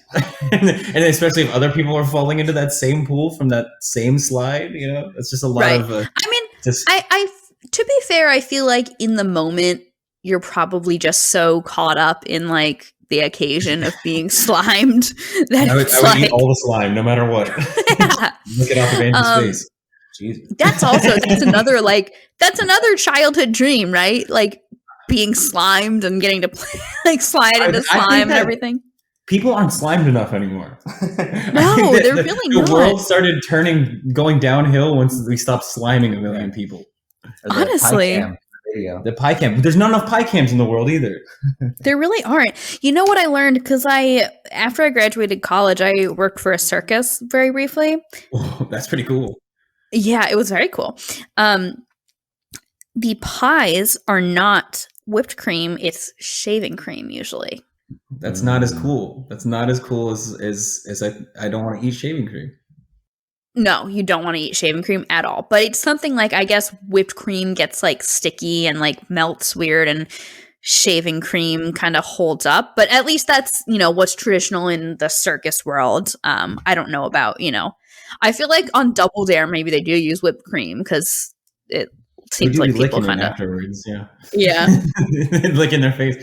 And especially if other people are falling into that same pool from that same slide, you know, it's just a lot of. I mean, I to be fair, I feel like in the moment you're probably just so caught up in like the occasion of being slimed that I would eat all the slime, no matter what. Yeah. Look it off of Andy's face. Jesus. That's another childhood dream, right? Like being slimed and getting to play, like slide into slime and everything. People aren't slimed enough anymore. No, they're really not. The world started going downhill once we stopped sliming a million people. Honestly. The pie cam. There's not enough pie cams in the world either. There really aren't. You know what I learned? Because after I graduated college, I worked for a circus very briefly. Oh, that's pretty cool. Yeah, it was very cool. The pies are not whipped cream, it's shaving cream usually. That's not as cool. That's not as cool as I don't want to eat shaving cream. No, you don't want to eat shaving cream at all. But it's something like, I guess whipped cream gets like sticky and like melts weird, and shaving cream kind of holds up. But at least that's, you know, what's traditional in the circus world. I don't know about, you know, I feel like on Double Dare maybe they do use whipped cream because it seems like people kind of afterwards. Yeah, licking their face.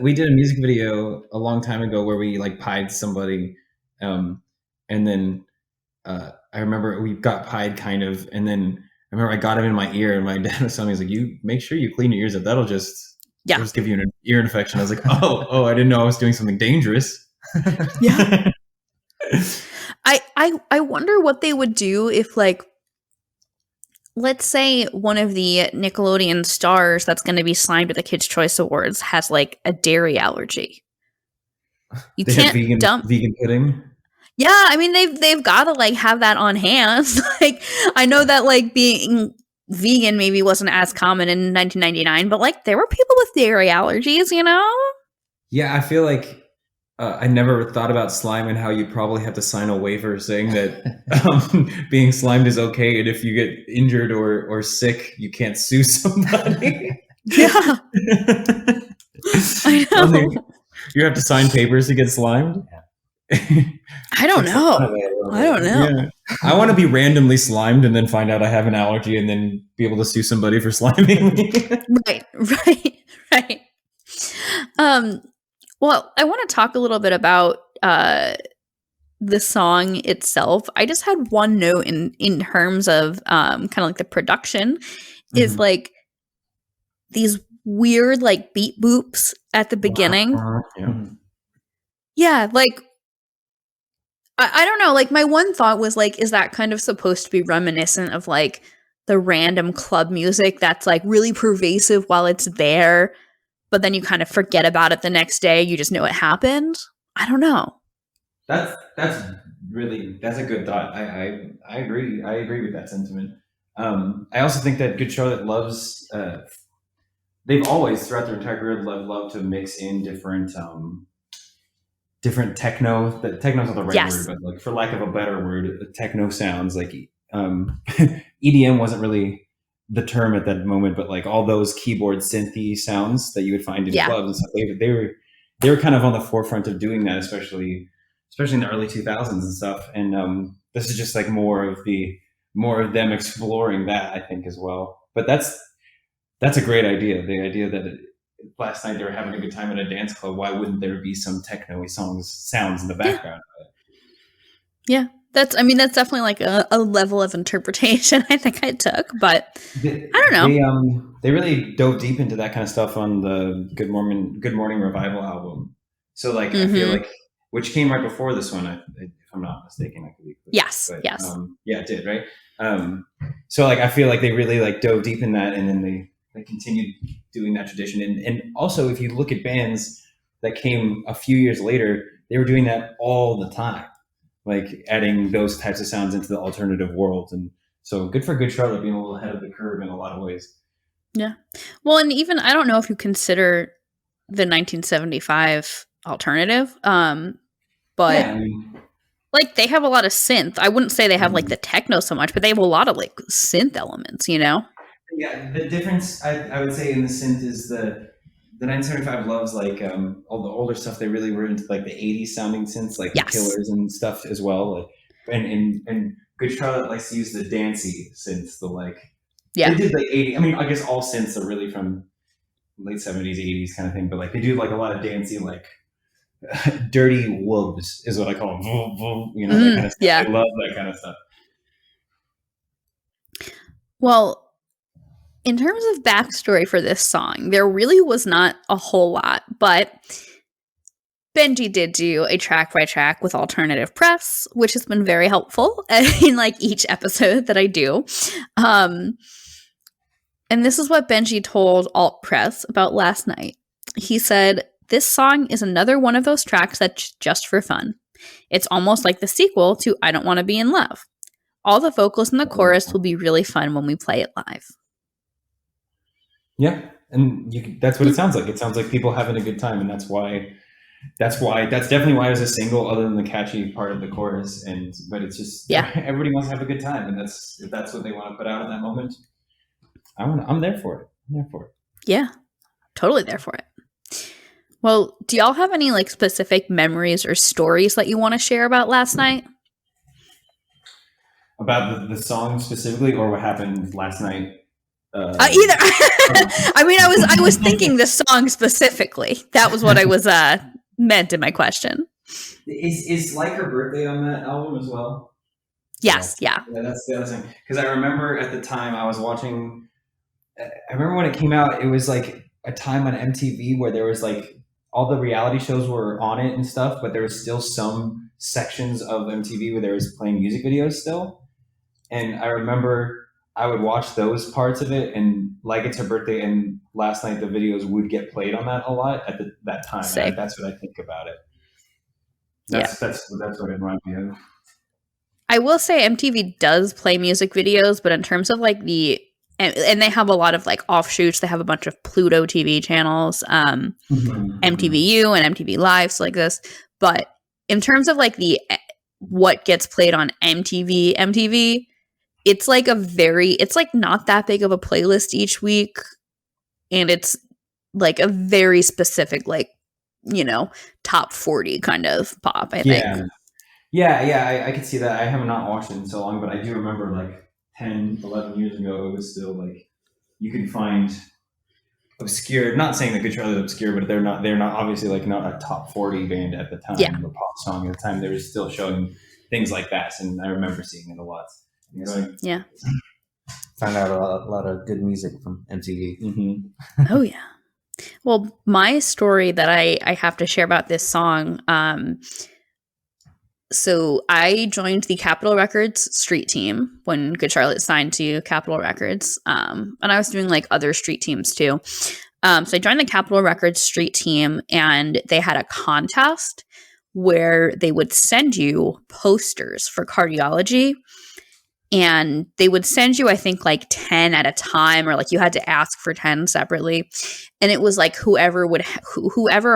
We did a music video a long time ago where we like pied somebody, and then I remember we got pied kind of, and then I remember I got him in my ear, and my dad was telling me, he's like, "You make sure you clean your ears up. That'll just give you an ear infection." I was like, "Oh, I didn't know I was doing something dangerous." Yeah. I wonder what they would do if, like, let's say one of the Nickelodeon stars that's going to be slimed at the Kids' Choice Awards has like a dairy allergy. You can't dump vegan pudding. Yeah, I mean they've got to like have that on hand. Like I know that like being vegan maybe wasn't as common in 1999, but like there were people with dairy allergies, you know? Yeah, I feel like I never thought about slime and how you'd probably have to sign a waiver saying that being slimed is okay, and if you get injured or sick, you can't sue somebody. Yeah, I know. You have to sign papers to get slimed. I don't know. Yeah. I want to be randomly slimed and then find out I have an allergy and then be able to sue somebody for sliming me. Right. Well, I want to talk a little bit about the song itself. I just had one note in terms of kind of like the production is like these weird like beat boops at the beginning. Yeah, like I don't know, like my one thought was like, is that kind of supposed to be reminiscent of like the random club music that's like really pervasive while it's there, but then you kind of forget about it the next day, you just know it happened? I don't know. That's a good thought. I agree. I agree with that sentiment. I also think that Good Charlotte loves they've always throughout their entire career loved to mix in different techno. Techno's not the right word, but like for lack of a better word, techno sounds like EDM wasn't really the term at that moment, but like all those keyboard synthy sounds that you would find in clubs and stuff. They were kind of on the forefront of doing that, especially in the early 2000s and stuff. And this is just like more of the more of them exploring that, I think, as well. But that's a great idea. The idea that last night they were having a good time at a dance club. Why wouldn't there be some techno-y sounds in the background? Yeah. That's definitely like a level of interpretation I think I took, but I don't know. They really dove deep into that kind of stuff on the Good Morning Revival album. So like, I feel like, which came right before this one, if I'm not mistaken, I could be clear. Yes. But, yes. Yeah, it did, right? So like, I feel like they really like dove deep in that, and then they continued doing that tradition. And also, if you look at bands that came a few years later, they were doing that all the time, like adding those types of sounds into the alternative world. And so good for Good Charlotte being a little ahead of the curve in a lot of ways. Yeah. Well, and even, I don't know if you consider the 1975 alternative, but yeah, like they have a lot of synth. I wouldn't say they have like the techno so much, but they have a lot of like synth elements, you know? Yeah, the difference I would say in the synth is the 1975 loves like all the older stuff. They really were into like the 80s sounding synths, like the Killers and stuff as well. Like, and Good Charlotte likes to use the dancey synths, the like they did like 80. I mean, I guess all synths are really from late 70s, 80s kind of thing, but like they do like a lot of dancey, like dirty wolves is what I call them. You know, that kind of stuff. Yeah. I love that kind of stuff. Well, in terms of backstory for this song, there really was not a whole lot, but Benji did do a track by track with alternative press, which has been very helpful in like each episode that I do. And this is what Benji told Alt Press about last night. He said, "This song is another one of those tracks that's just for fun. It's almost like the sequel to I Don't Want to Be in Love. All the vocals in the chorus will be really fun when we play it live." Yeah, and that's what it sounds like. It sounds like people having a good time, and that's definitely why it was a single, other than the catchy part of the chorus. But it's just everybody wants to have a good time, and if that's what they want to put out in that moment, I'm there for it. I'm there for it. Yeah, totally there for it. Well, do y'all have any like specific memories or stories that you want to share about last night? About the song specifically, or what happened last night? Either. I mean, I was thinking the song specifically. That was what I was meant in my question. Is Like Her Birthday on that album as well? Yes, yeah. That's the other thing. Because I remember at the time I was watching. I remember when it came out, it was like a time on MTV where there was like all the reality shows were on it and stuff, but there was still some sections of MTV where there was playing music videos still. And I remember I would watch those parts of it, and like It's Her Birthday and Last Night, the videos would get played on that a lot at that time. And that's what I think about it. That's what it reminds me of. I will say MTV does play music videos, but in terms of like and they have a lot of like offshoots. They have a bunch of Pluto TV channels, MTVU and MTV Lives like this. But in terms of like what gets played on MTV, it's like it's like not that big of a playlist each week. And it's like a very specific, like, you know, top 40 kind of pop, I think. Yeah, I could see that. I have not watched it in so long, but I do remember like 10, 11 years ago, it was still like you could find obscure. Not saying that Good Charlotte is obscure, but they're not obviously like not a top 40 band at the time, or pop song at the time. They were still showing things like that, and I remember seeing it a lot. Yeah, found out a lot of good music from MTV. Mm-hmm. Oh yeah. Well, my story that I have to share about this song. So I joined the Capitol Records street team when Good Charlotte signed to Capitol Records. And I was doing like other street teams too. So I joined the Capitol Records street team, and they had a contest where they would send you posters for Cardiology. And they would send you, I think, like 10 at a time, or like you had to ask for 10 separately. And it was like whoever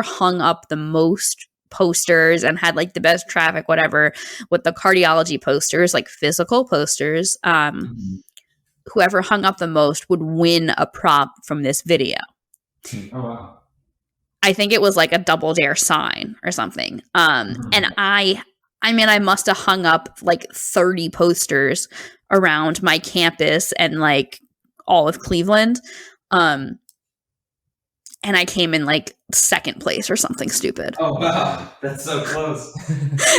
hung up the most posters and had like the best traffic, whatever, with the Cardiology posters, like physical posters, whoever hung up the most would win a prop from this video. Oh, wow. I think it was like a Double Dare sign or something. And I I mean, I must have hung up like 30 posters around my campus and like all of Cleveland. And I came in like second place or something stupid. Oh, wow. That's so close.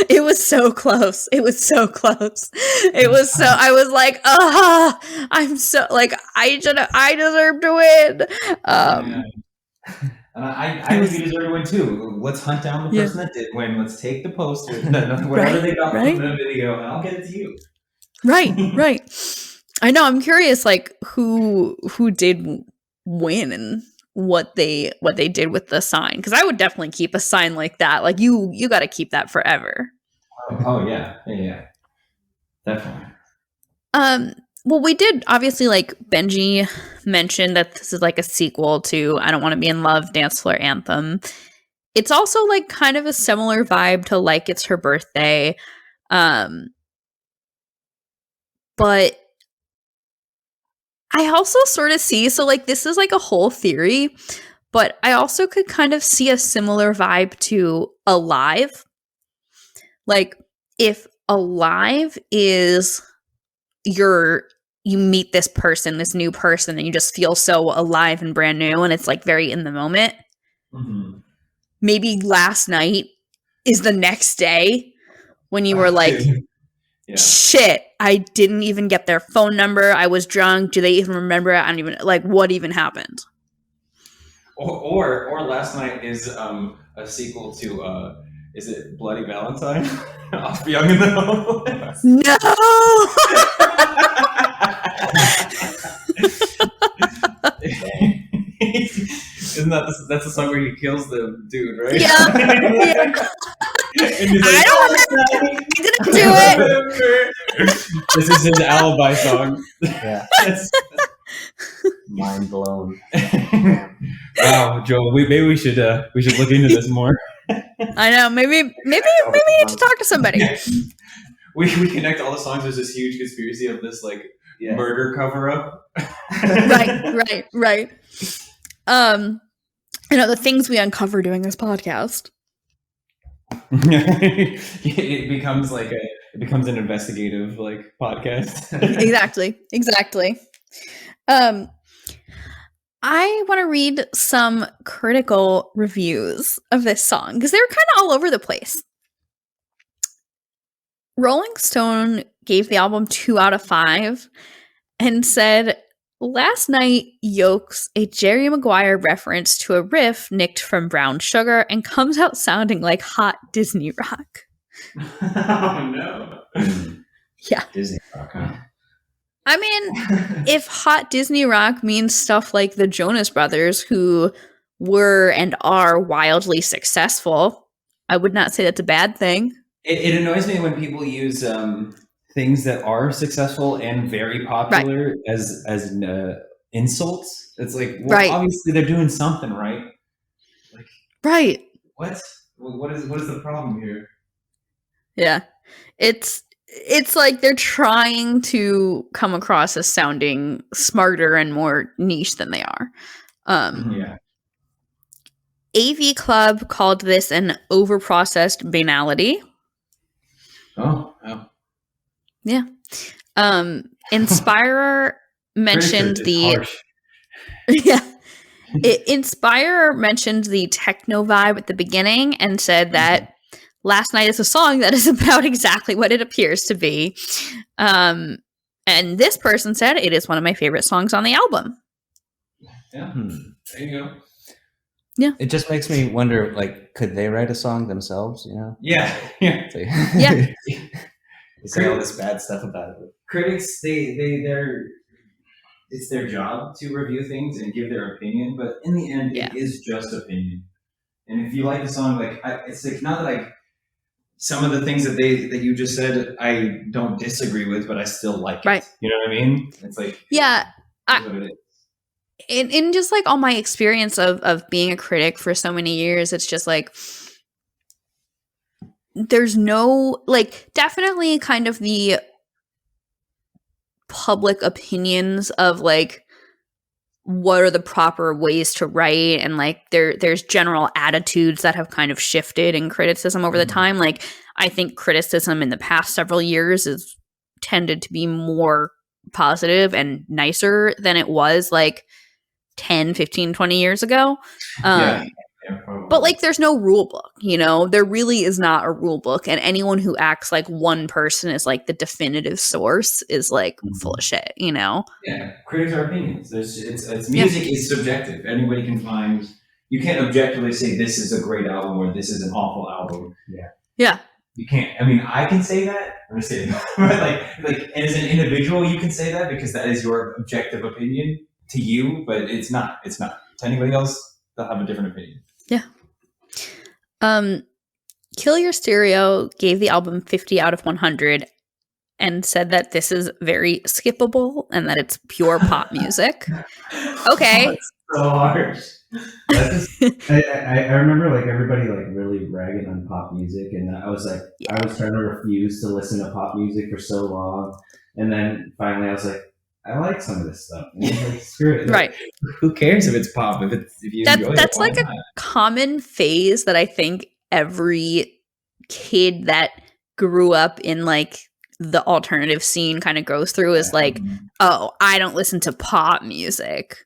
It was so close. It was so close. It was so, I was like, I'm so, like, I deserve to win. I think you deserve to win too. Let's hunt down the person that did win. Let's take the poster, whatever they got from the video, and I'll get it to you. Right. I know. I'm curious, like, who did win and what they did with the sign, because I would definitely keep a sign like that. Like, you got to keep that forever. Oh yeah, definitely. Well, we did obviously, like, Benji mentioned that this is like a sequel to I Don't Want to Be in Love Dance Floor Anthem. It's also like kind of a similar vibe to Like It's Her Birthday. But I also sort of see, so like this is like a whole theory, but I also could kind of see a similar vibe to Alive. Like, if Alive is you meet this person, this new person, and you just feel so alive and brand new, and it's like very in the moment. Mm-hmm. Maybe Last Night is the next day when you were like, shit, I didn't even get their phone number. I was drunk. Do they even remember it? I don't even, like, what even happened? Or Last Night is a sequel to is it Bloody Valentine? Off Young and the Homeless. No. Isn't that's the song where he kills the dude, right? Yeah. And he's like, I don't remember. I didn't do it. This is his alibi song. Yeah. Mind blown. Wow, Joel. Maybe we should look into this more. I know. Maybe you need to talk to somebody. We connect all the songs. There's this huge conspiracy of this like murder cover up. Right. You know, the things we uncover doing this podcast. It becomes an investigative like podcast. Exactly. I want to read some critical reviews of this song because they were kind of all over the place. Rolling Stone gave the album 2 out of 5 and said, Last Night yokes a Jerry Maguire reference to a riff nicked from Brown Sugar and comes out sounding like hot Disney rock. Oh, no. Yeah. Disney rock, huh? I mean, if hot Disney rock means stuff like the Jonas Brothers, who were and are wildly successful, I would not say that's a bad thing. It annoys me when people use things that are successful and very popular as insults. It's like, well, obviously they're doing something right. Like, right. What is the problem here? Yeah, it's like they're trying to come across as sounding smarter and more niche than they are. AV Club called this an overprocessed banality. Oh. Yeah. Inspirer mentioned Inspirer mentioned the techno vibe at the beginning and said that Last Night is a song that is about exactly what it appears to be. And this person said it is one of my favorite songs on the album. Yeah. There you go. Yeah. It just makes me wonder, like, could they write a song themselves, you know? Yeah. Yeah. They say all this bad stuff about it. Critics, it's their job to review things and give their opinion, but in the end, it is just opinion. And if you like a song, like, it's like not that some of the things that you just said, I don't disagree with, but I still like it. You know what I mean? It's like, in just like all my experience of being a critic for so many years, it's just like, there's no, like, definitely kind of the public opinions of like, what are the proper ways to write, and like there's general attitudes that have kind of shifted in criticism over the time. Like, I think criticism in the past several years has tended to be more positive and nicer than it was like 10, 15, 20 years ago. But like there's no rule book, you know, there really is not a rule book, and anyone who acts like one person is like the definitive source is like full of shit, you know. Yeah, critics are opinions. It's music is subjective. Anybody can find. You can't objectively say this is a great album or this is an awful album. Yeah. You can't. I mean, I can say that. I'm just kidding. like as an individual, you can say that because that is your objective opinion to you, but it's not. It's not to anybody else. They'll have a different opinion. Yeah. Kill Your Stereo gave the album 50 out of 100 and said that this is very skippable and that it's pure pop music. Okay. That's so harsh. I remember like everybody like really ragging on pop music, and I was like, I was trying to refuse to listen to pop music for so long, and then finally I was like, I like some of this stuff. And I was like, screw it. Right. Who cares if it's pop? If you enjoy it, that's like a common phase that I think every kid that grew up in like the alternative scene kind of goes through is like, oh, I don't listen to pop music.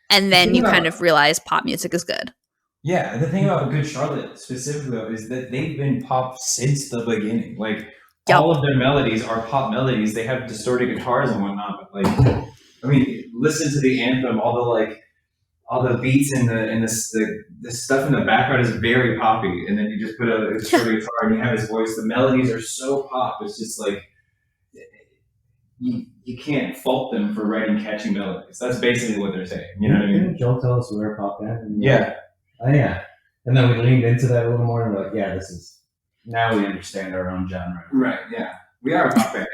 And then you kind of realize pop music is good. Yeah, the thing about Good Charlotte specifically though is that they've been pop since the beginning. Like all of their melodies are pop melodies. They have distorted guitars and whatnot, but like, I mean, listen to the anthem. All the beats and the stuff in the background is very poppy, and then you just put a distorted guitar and you have his voice. The melodies are so pop. It's just like you can't fault them for writing catchy melodies. That's basically what they're saying. You know what I mean? Didn't Joel tell us we were a pop band? Yeah. Oh yeah. And then we leaned into that a little more, and we're like, yeah, this is. Now we understand our own genre. Right, yeah. We are a pop band.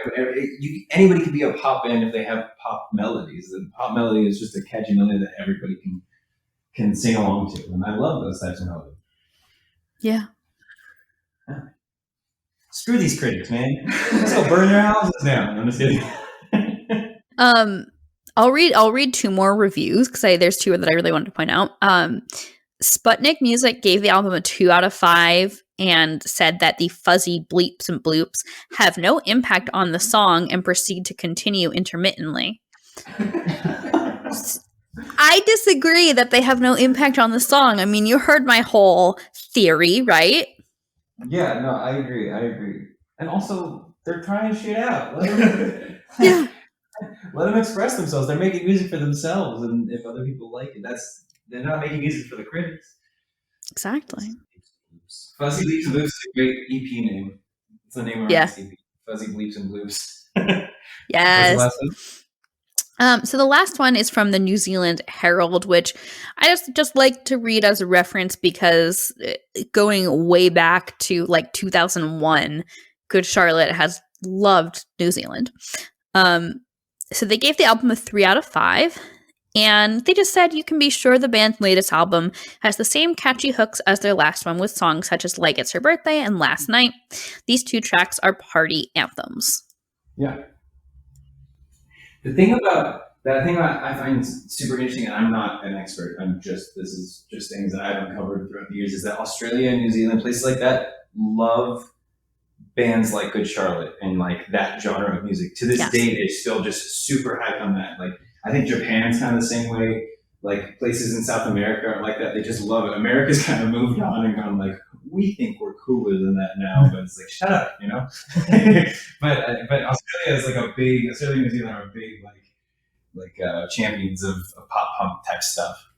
Anybody can be a pop band if they have pop melodies. The pop melody is just a catchy melody that everybody can sing along to. And I love those types of melodies. Yeah. Screw these critics, man. Let's go burn their houses down. I'm just kidding. I'll read two more reviews because there's two that I really wanted to point out. Sputnik Music gave the album a 2 out of 5 and said that the fuzzy bleeps and bloops have no impact on the song and proceed to continue intermittently. I disagree that they have no impact on the song. I mean, you heard my whole theory, right? Yeah, no, I agree. And also, they're trying shit out. Let them express themselves. They're making music for themselves, and if other people like it, they're not making music for the critics. Exactly. Fuzzy Bleeps and Bloops is a great EP name. It's the name of our next EP. Fuzzy Bleeps and Bloops. Yes. So the last one is from the New Zealand Herald, which I just like to read as a reference because going way back to like 2001, Good Charlotte has loved New Zealand. So they gave the album a 3 out of 5. And they just said you can be sure the band's latest album has the same catchy hooks as their last one, with songs such as Like It's Her Birthday and Last Night. These two tracks are party anthems. Yeah. The thing I find super interesting, and I'm not an expert, this is just things that I've uncovered throughout the years, is that Australia and New Zealand, places like that, love bands like Good Charlotte and like that genre of music. To this day, they're still just super hyped on that. Like, I think Japan's kind of the same way. Like places in South America are like that. They just love it. America's kind of moved on and gone like, we think we're cooler than that now, but it's like, shut up, you know. but Australia is like Australia and New Zealand are big champions of pop punk type stuff.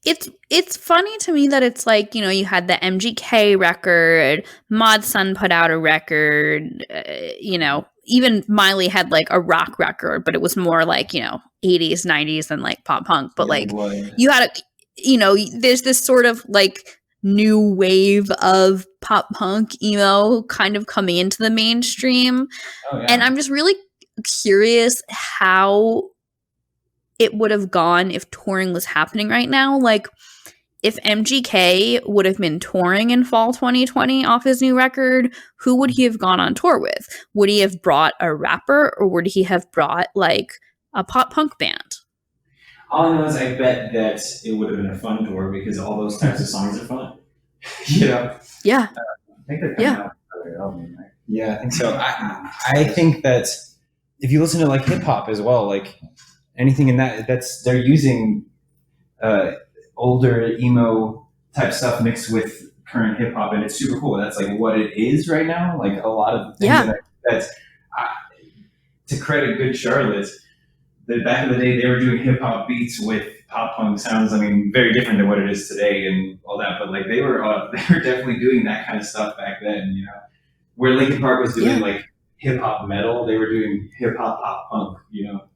It's funny to me that it's like, you know, you had the MGK record, Mod Sun put out a record, you know. Even Miley had like a rock record, but it was more like, you know, 80s, 90s than like pop punk. But like you had there's this sort of like new wave of pop punk emo kind of coming into the mainstream. Oh, yeah. And I'm just really curious how it would have gone if touring was happening right now. Like if MGK would have been touring in fall 2020 off his new record, who would he have gone on tour with? Would he have brought a rapper, or would he have brought like a pop punk band? All I know is I bet that it would have been a fun tour because all those types of songs are fun. You know? Yeah. I think they're coming out with another album, right? Yeah, I think so. I think that if you listen to like hip hop as well, like anything in that's they're using older emo type stuff mixed with current hip hop, and it's super cool. That's like what it is right now. Like a lot of things that's to credit Good Charlotte. Back in the day, they were doing hip hop beats with pop punk sounds. I mean, very different than what it is today and all that. But like they were definitely doing that kind of stuff back then. You know, where Linkin Park was doing like hip hop metal, they were doing hip hop pop punk. You know.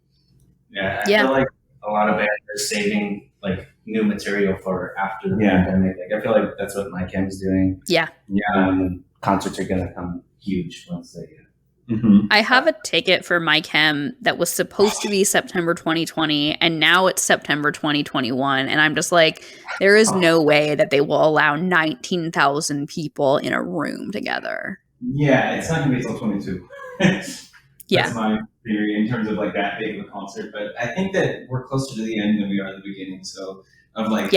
Yeah, I feel like a lot of bands are saving like new material for after the pandemic. Like I feel like that's what My Chem's doing. Yeah. Concerts are gonna come huge once they. I have a ticket for My Chem that was supposed to be September 2020, and now it's September 2021. And I'm just like, there is no way that they will allow 19,000 people in a room together. Yeah, it's not going to be until 22. That's my theory in terms of like that big of a concert. But I think that we're closer to the end than we are the beginning. So of like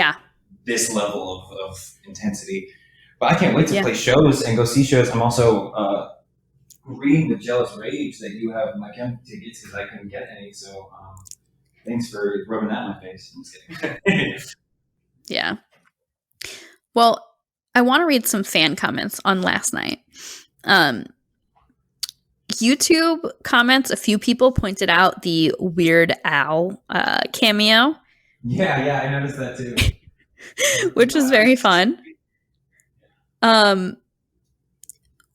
this level of intensity. But I can't wait to play shows and go see shows. I'm also reading with jealous rage that you have My Chem tickets because I couldn't get any. So thanks for rubbing that in my face. I'm just kidding. Yeah. Well, I want to read some fan comments on last night. YouTube comments, a few people pointed out the Weird Al cameo. Yeah, I noticed that too. Which was very fun.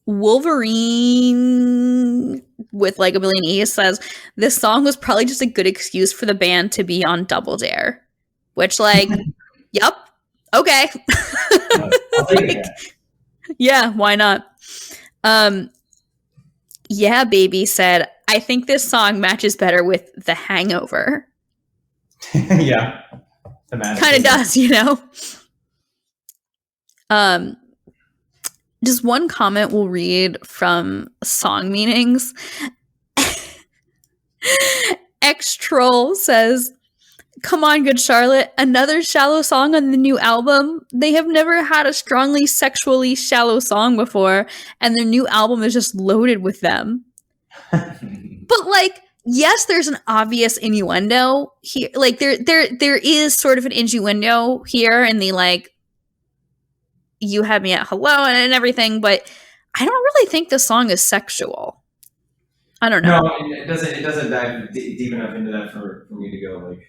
Wolverine with like a billion E's says this song was probably just a good excuse for the band to be on Double Dare, which like, yep, okay, like, yeah, why not? Yeah, baby said I think this song matches better with The Hangover. Yeah, kind of does, you know. Just one comment we'll read from Song Meanings. X-Troll says, come on, Good Charlotte, another shallow song on the new album. They have never had a strongly sexually shallow song before, and their new album is just loaded with them. But like, yes, there's an obvious innuendo here. Like there is sort of an innuendo here in the like, you had me at hello and everything, but I don't really think the song is sexual. I don't know. No, it doesn't dive deep enough into that for me to go like.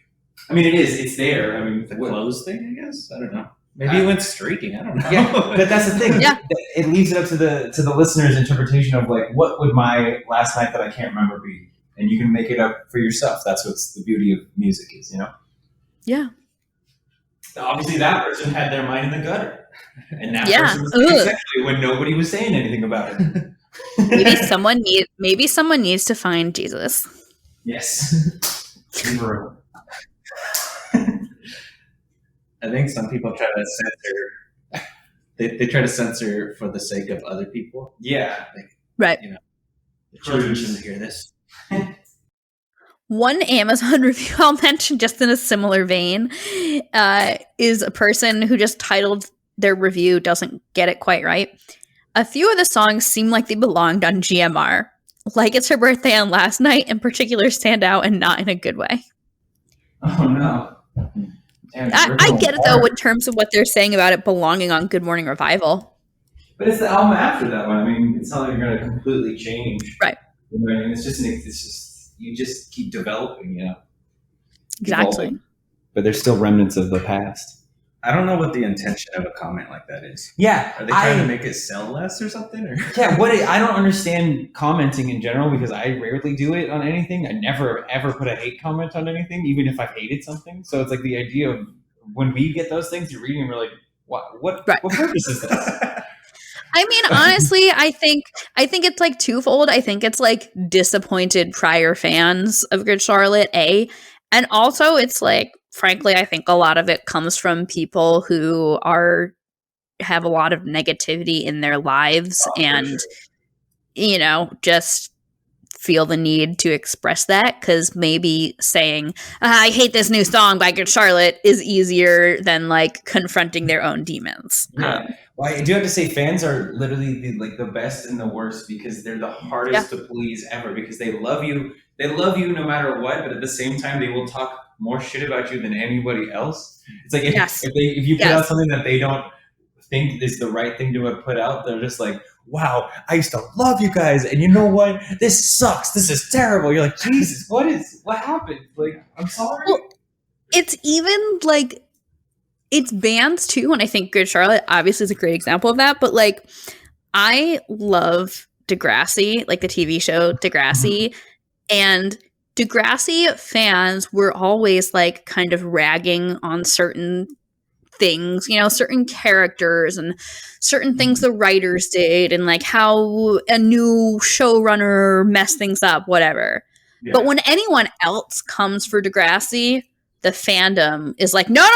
I mean, it's there. I mean, the clothes thing, I guess. I don't know. Maybe it went streaking. I don't know. Yeah, but that's the thing. Yeah, it leaves it up to the listener's interpretation of like, what would my last night that I can't remember be, and you can make it up for yourself. That's what's the beauty of music is, you know. Yeah. Obviously, that person had their mind in the gutter. And that person was thinking sexually when nobody was saying anything about it. Maybe someone needs to find Jesus. Yes. I think some people try to censor. They try to censor for the sake of other people. Yeah. Like, right. You know, the children shouldn't hear this. One Amazon review I'll mention just in a similar vein is a person who just titled their review doesn't get it quite right. A few of the songs seem like they belonged on GMR. Like It's Her Birthday on Last Night in particular stand out and not in a good way. Oh no. Damn, I get it though in terms of what they're saying about it belonging on Good Morning Revival. But it's the album after that one. I mean, it's not like you're going to completely change. Right. You know what I mean? It's just you just keep developing, you know. Exactly. Evolving. But there's still remnants of the past. I don't know what the intention of a comment like that is. Yeah. Are they trying to make it sell less or something? Or? Yeah, I don't understand commenting in general because I rarely do it on anything. I never, ever put a hate comment on anything, even if I've hated something. So it's like the idea of when we get those things, you're reading and we're like, what purpose is this? I mean, honestly, I think it's like twofold. I think it's like disappointed prior fans of Good Charlotte, A. And also it's like, frankly, I think a lot of it comes from people who have a lot of negativity in their lives and, you know, just feel the need to express that because maybe saying, I hate this new song by Good Charlotte is easier than like confronting their own demons. Yeah. Well, I do have to say, fans are literally the best and the worst because they're the hardest to please ever because they love you. They love you no matter what, but at the same time, they will talk more shit about you than anybody else. It's like if you put out something that they don't think is the right thing to have put out, they're just like, wow, I used to love you guys, and you know what? This sucks. This is terrible. You're like, Jesus, what happened? Like, I'm sorry. Well, it's even like it's bands too, and I think Good Charlotte obviously is a great example of that. But like, I love Degrassi, like the TV show Degrassi, and Degrassi fans were always like kind of ragging on certain things, you know, certain characters and certain things the writers did, and like how a new showrunner messed things up, whatever. Yeah. But when anyone else comes for Degrassi, the fandom is like, no.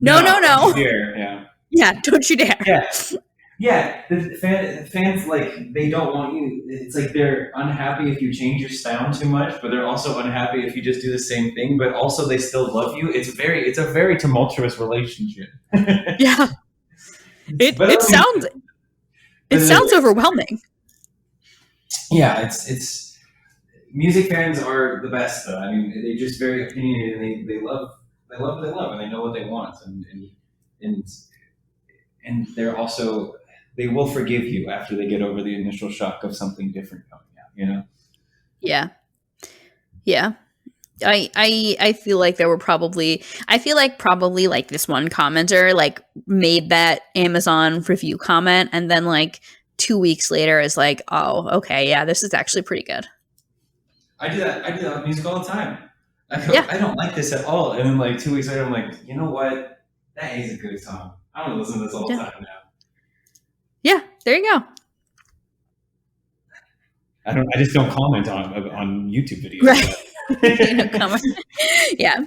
Don't you dare. Yeah, don't you dare. Yeah. The fans, like, they don't want you. It's like they're unhappy if you change your sound too much, but they're also unhappy if you just do the same thing, but also they still love you. It's a very tumultuous relationship. Yeah. It sounds overwhelming. Yeah, it's music fans are the best though. I mean, they're just very opinionated and they love what they love and they know what they want and they're also, they will forgive you after they get over the initial shock of something different coming out, you know? Yeah. I feel like there were probably like this one commenter like made that Amazon review comment and then like 2 weeks later is like, oh, okay, yeah, this is actually pretty good. I do that with music all the time. I don't like this at all. And then like 2 weeks later, I'm like, you know what? That is a good song. I'm going to listen to this all the time now. Yeah, there you go. I just don't comment on YouTube videos. Right. Yeah.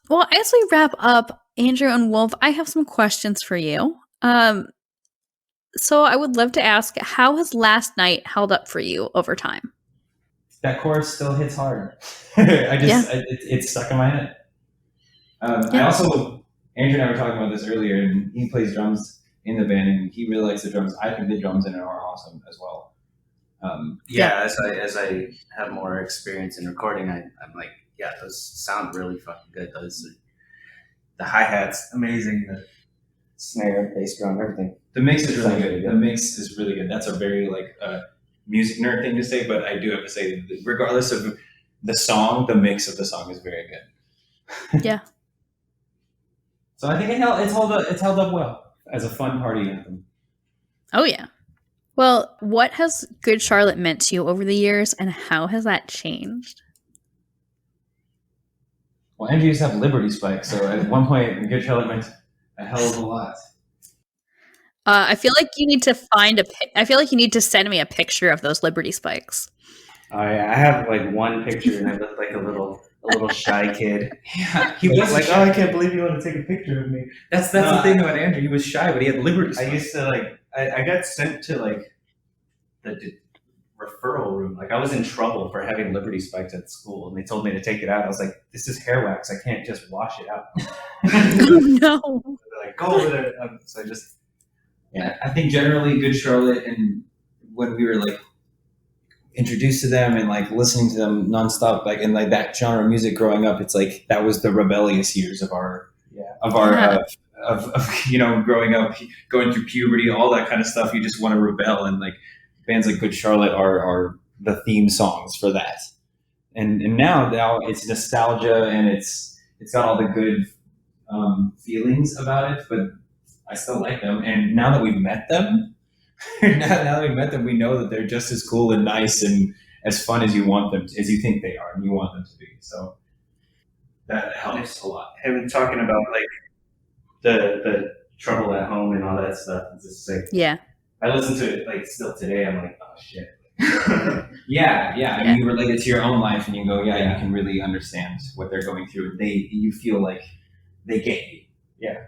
Well, as we wrap up, Andrew and Wolf, I have some questions for you. So I would love to ask, how has Last Night held up for you over time? That chorus still hits hard. It's stuck in my head. I also, Andrew and I were talking about this earlier, and he plays drums in the band, and he really likes the drums. I think the drums in it are awesome as well. As I have more experience in recording, I'm like, yeah, those sound really fucking good. The hi-hat's amazing, the snare, bass drum, everything. The mix is really good. The mix is really good. That's a very like music nerd thing to say, but I do have to say, regardless of the song, the mix of the song is very good. Yeah. So I think it's held up well as a fun party anthem. Oh yeah. Well, what has Good Charlotte meant to you over the years, and how has that changed? Well, Andrew used to have Liberty spikes, so at one point, Good Charlotte meant a hell of a lot. I feel like you need to I feel like you need to send me a picture of those Liberty spikes. I have like one picture, and I look like a little shy kid. Yeah, he was like, oh, I can't believe you want to take a picture of me. That's the thing about Andrew. He was shy, but he had Liberty spikes. I used to like. I got sent to like the referral room. Like I was in trouble for having Liberty spikes at school, and they told me to take it out. I was like, "This is hair wax. I can't just wash it out." Oh no! They're like, go over there. So I just. Yeah, I think generally Good Charlotte, and when we were like introduced to them and like listening to them nonstop, like in like that genre of music growing up, it's like that was the rebellious years of our you know, growing up, going through puberty, all that kind of stuff. You just want to rebel, and like bands like Good Charlotte are the theme songs for that. And now it's nostalgia, and it's got all the good feelings about it, but I still like them. And now that we've met them, we know that they're just as cool and nice and as fun as you want them, as you think they are, and you want them to be. So that helps a lot. I've been talking about like the trouble at home and all that stuff. It's just like, yeah. I listen to it like still today. I'm like, oh shit. Yeah. I mean, you relate it to your own life, and you go, you can really understand what they're going through. You feel like they get you. Yeah.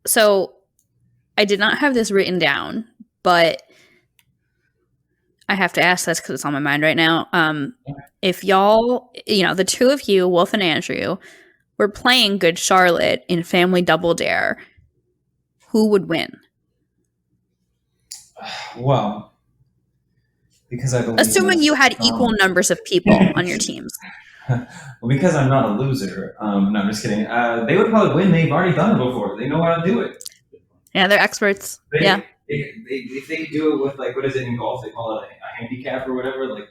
So I did not have this written down, but I have to ask this because it's on my mind right now. If y'all, the two of you, Wolf and Andrew, were playing Good Charlotte in Family Double Dare, who would win? Well, because I believe, assuming you had equal numbers of people on your teams. Well, because I'm not a loser. No, I'm just kidding. They would probably win. They've already done it before. They know how to do it. Yeah, they're experts. If they could do it with, like, what is it in golf? They call it a handicap or whatever. Like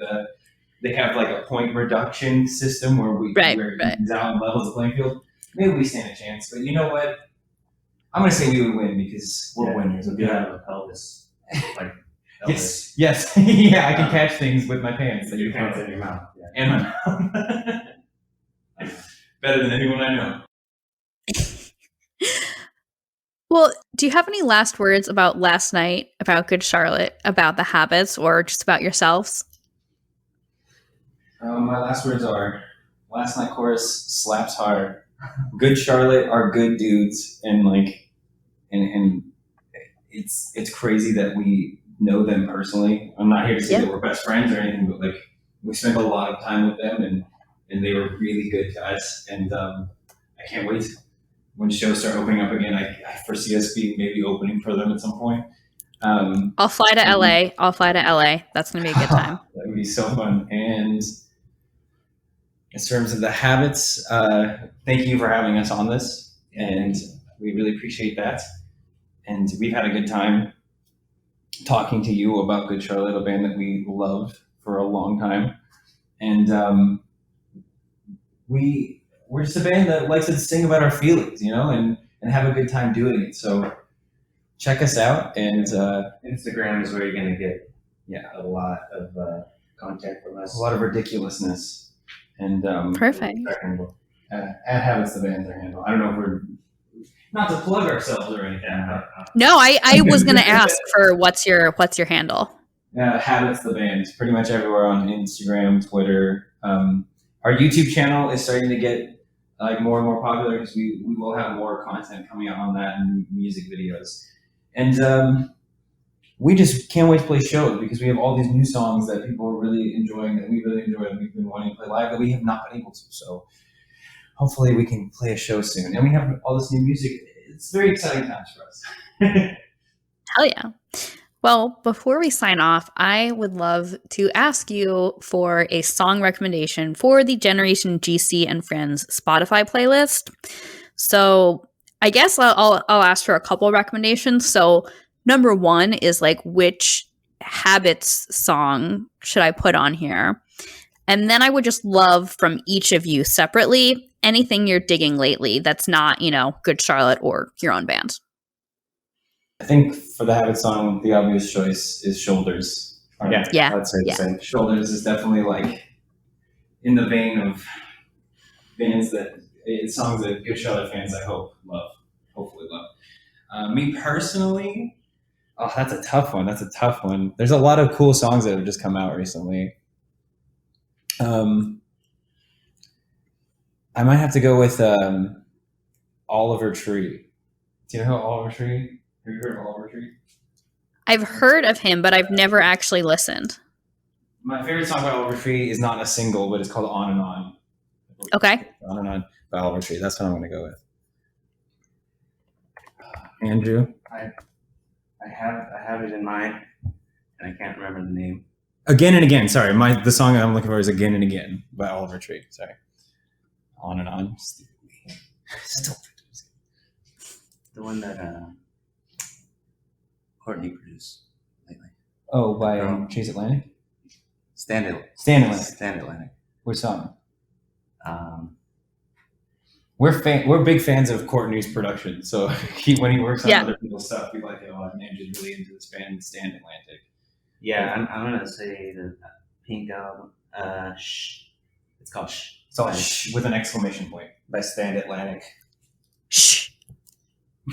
they have like a point reduction system where we down levels the playing field. Maybe we stand a chance. But you know what? I'm gonna say we would win because we're winners. We do have a pelvis. Like Elvis. Yes. Yeah, I can catch things with my pants. Your pants in your mouth. Yeah. And my mouth. Better than anyone I know. Well, do you have any last words about last night, about Good Charlotte, about the habits, or just about yourselves? My last words are, last night chorus slaps hard. Good Charlotte are good dudes, and it's crazy that we know them personally. I'm not here to say that we're best friends or anything, but like we spent a lot of time with them, and they were really good to us. And I can't wait when shows start opening up again. I foresee us maybe opening for them at some point. I'll fly to LA. That's going to be a good time. That would be so fun. And in terms of the habits, thank you for having us on this. And we really appreciate that. And we've had a good time talking to you about Good Charlotte, a band that we loved for a long time. And we're just a band that likes to sing about our feelings, and have a good time doing it. So check us out. And Instagram is where you're going to get a lot of content from us. A lot of ridiculousness. And perfect. At Habits the Band's our handle. I don't know if we're not to plug ourselves or anything. No, I was going to ask for what's your handle? Habits the Band. Pretty much everywhere on Instagram, Twitter. Our YouTube channel is starting to get more and more popular because we will have more content coming out on that and music videos. And we just can't wait to play shows because we have all these new songs that people are really enjoying, that we really enjoy, that we've been wanting to play live that we have not been able to. So hopefully we can play a show soon. And we have all this new music. It's very exciting times for us. Hell yeah. Well, before we sign off, I would love to ask you for a song recommendation for the Generation GC and Friends Spotify playlist. So I guess I'll ask for a couple of recommendations. So number one is which Habits song should I put on here? And then I would just love from each of you separately anything you're digging lately that's not, Good Charlotte or your own band. I think for the Habit song, the obvious choice is Shoulders. Yeah. I'd say the same. Shoulders is definitely in the vein of bands songs that Good Charlotte fans, I hopefully love. Me personally, that's a tough one. There's a lot of cool songs that have just come out recently. I might have to go with Oliver Tree. Do you know Oliver Tree? Have you heard of Oliver Tree? I've heard of him, but I've never actually listened. My favorite song by Oliver Tree is not a single, but it's called On and On. Okay. On and On by Oliver Tree. That's what I'm going to go with. Andrew? I have it in mind, and I can't remember the name. Again and Again. Sorry, the song I'm looking for is Again and Again by Oliver Tree. Sorry. On and On. Still. The one that Courtney produced lately. Oh, by Chase Atlantic? Stand Atlantic. Which song? We're big fans of Courtney's production, so when he works on other people's stuff, we like it a lot. And Andrew's really into this band, Stand Atlantic. Yeah, I'm gonna say the Pink album. Shh. It's called Shh. It's all Shh with an exclamation point by Stand Atlantic. Shh.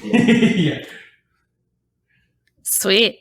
Yeah. Sweet.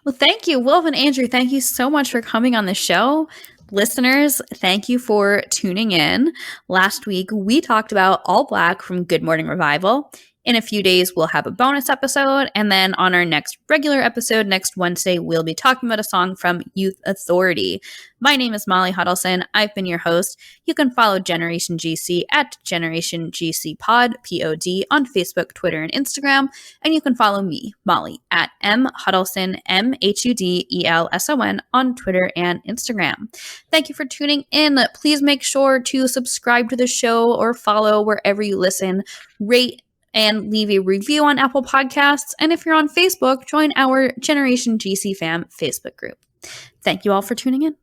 Well, thank you, Wolf and Andrew. Thank you so much for coming on the show. Listeners, thank you for tuning in. Last week, we talked about All Black from Good Morning Revival. In a few days, we'll have a bonus episode. And then on our next regular episode, next Wednesday, we'll be talking about a song from Youth Authority. My name is Molly Hudelson. I've been your host. You can follow Generation GC at Generation GC Pod, P-O-D, on Facebook, Twitter, and Instagram. And you can follow me, Molly, at M Hudelson, M-H-U-D-E-L-S-O-N, on Twitter and Instagram. Thank you for tuning in. Please make sure to subscribe to the show or follow wherever you listen. Rate and leave a review on Apple Podcasts. And if you're on Facebook, join our Generation GC Fam Facebook group. Thank you all for tuning in.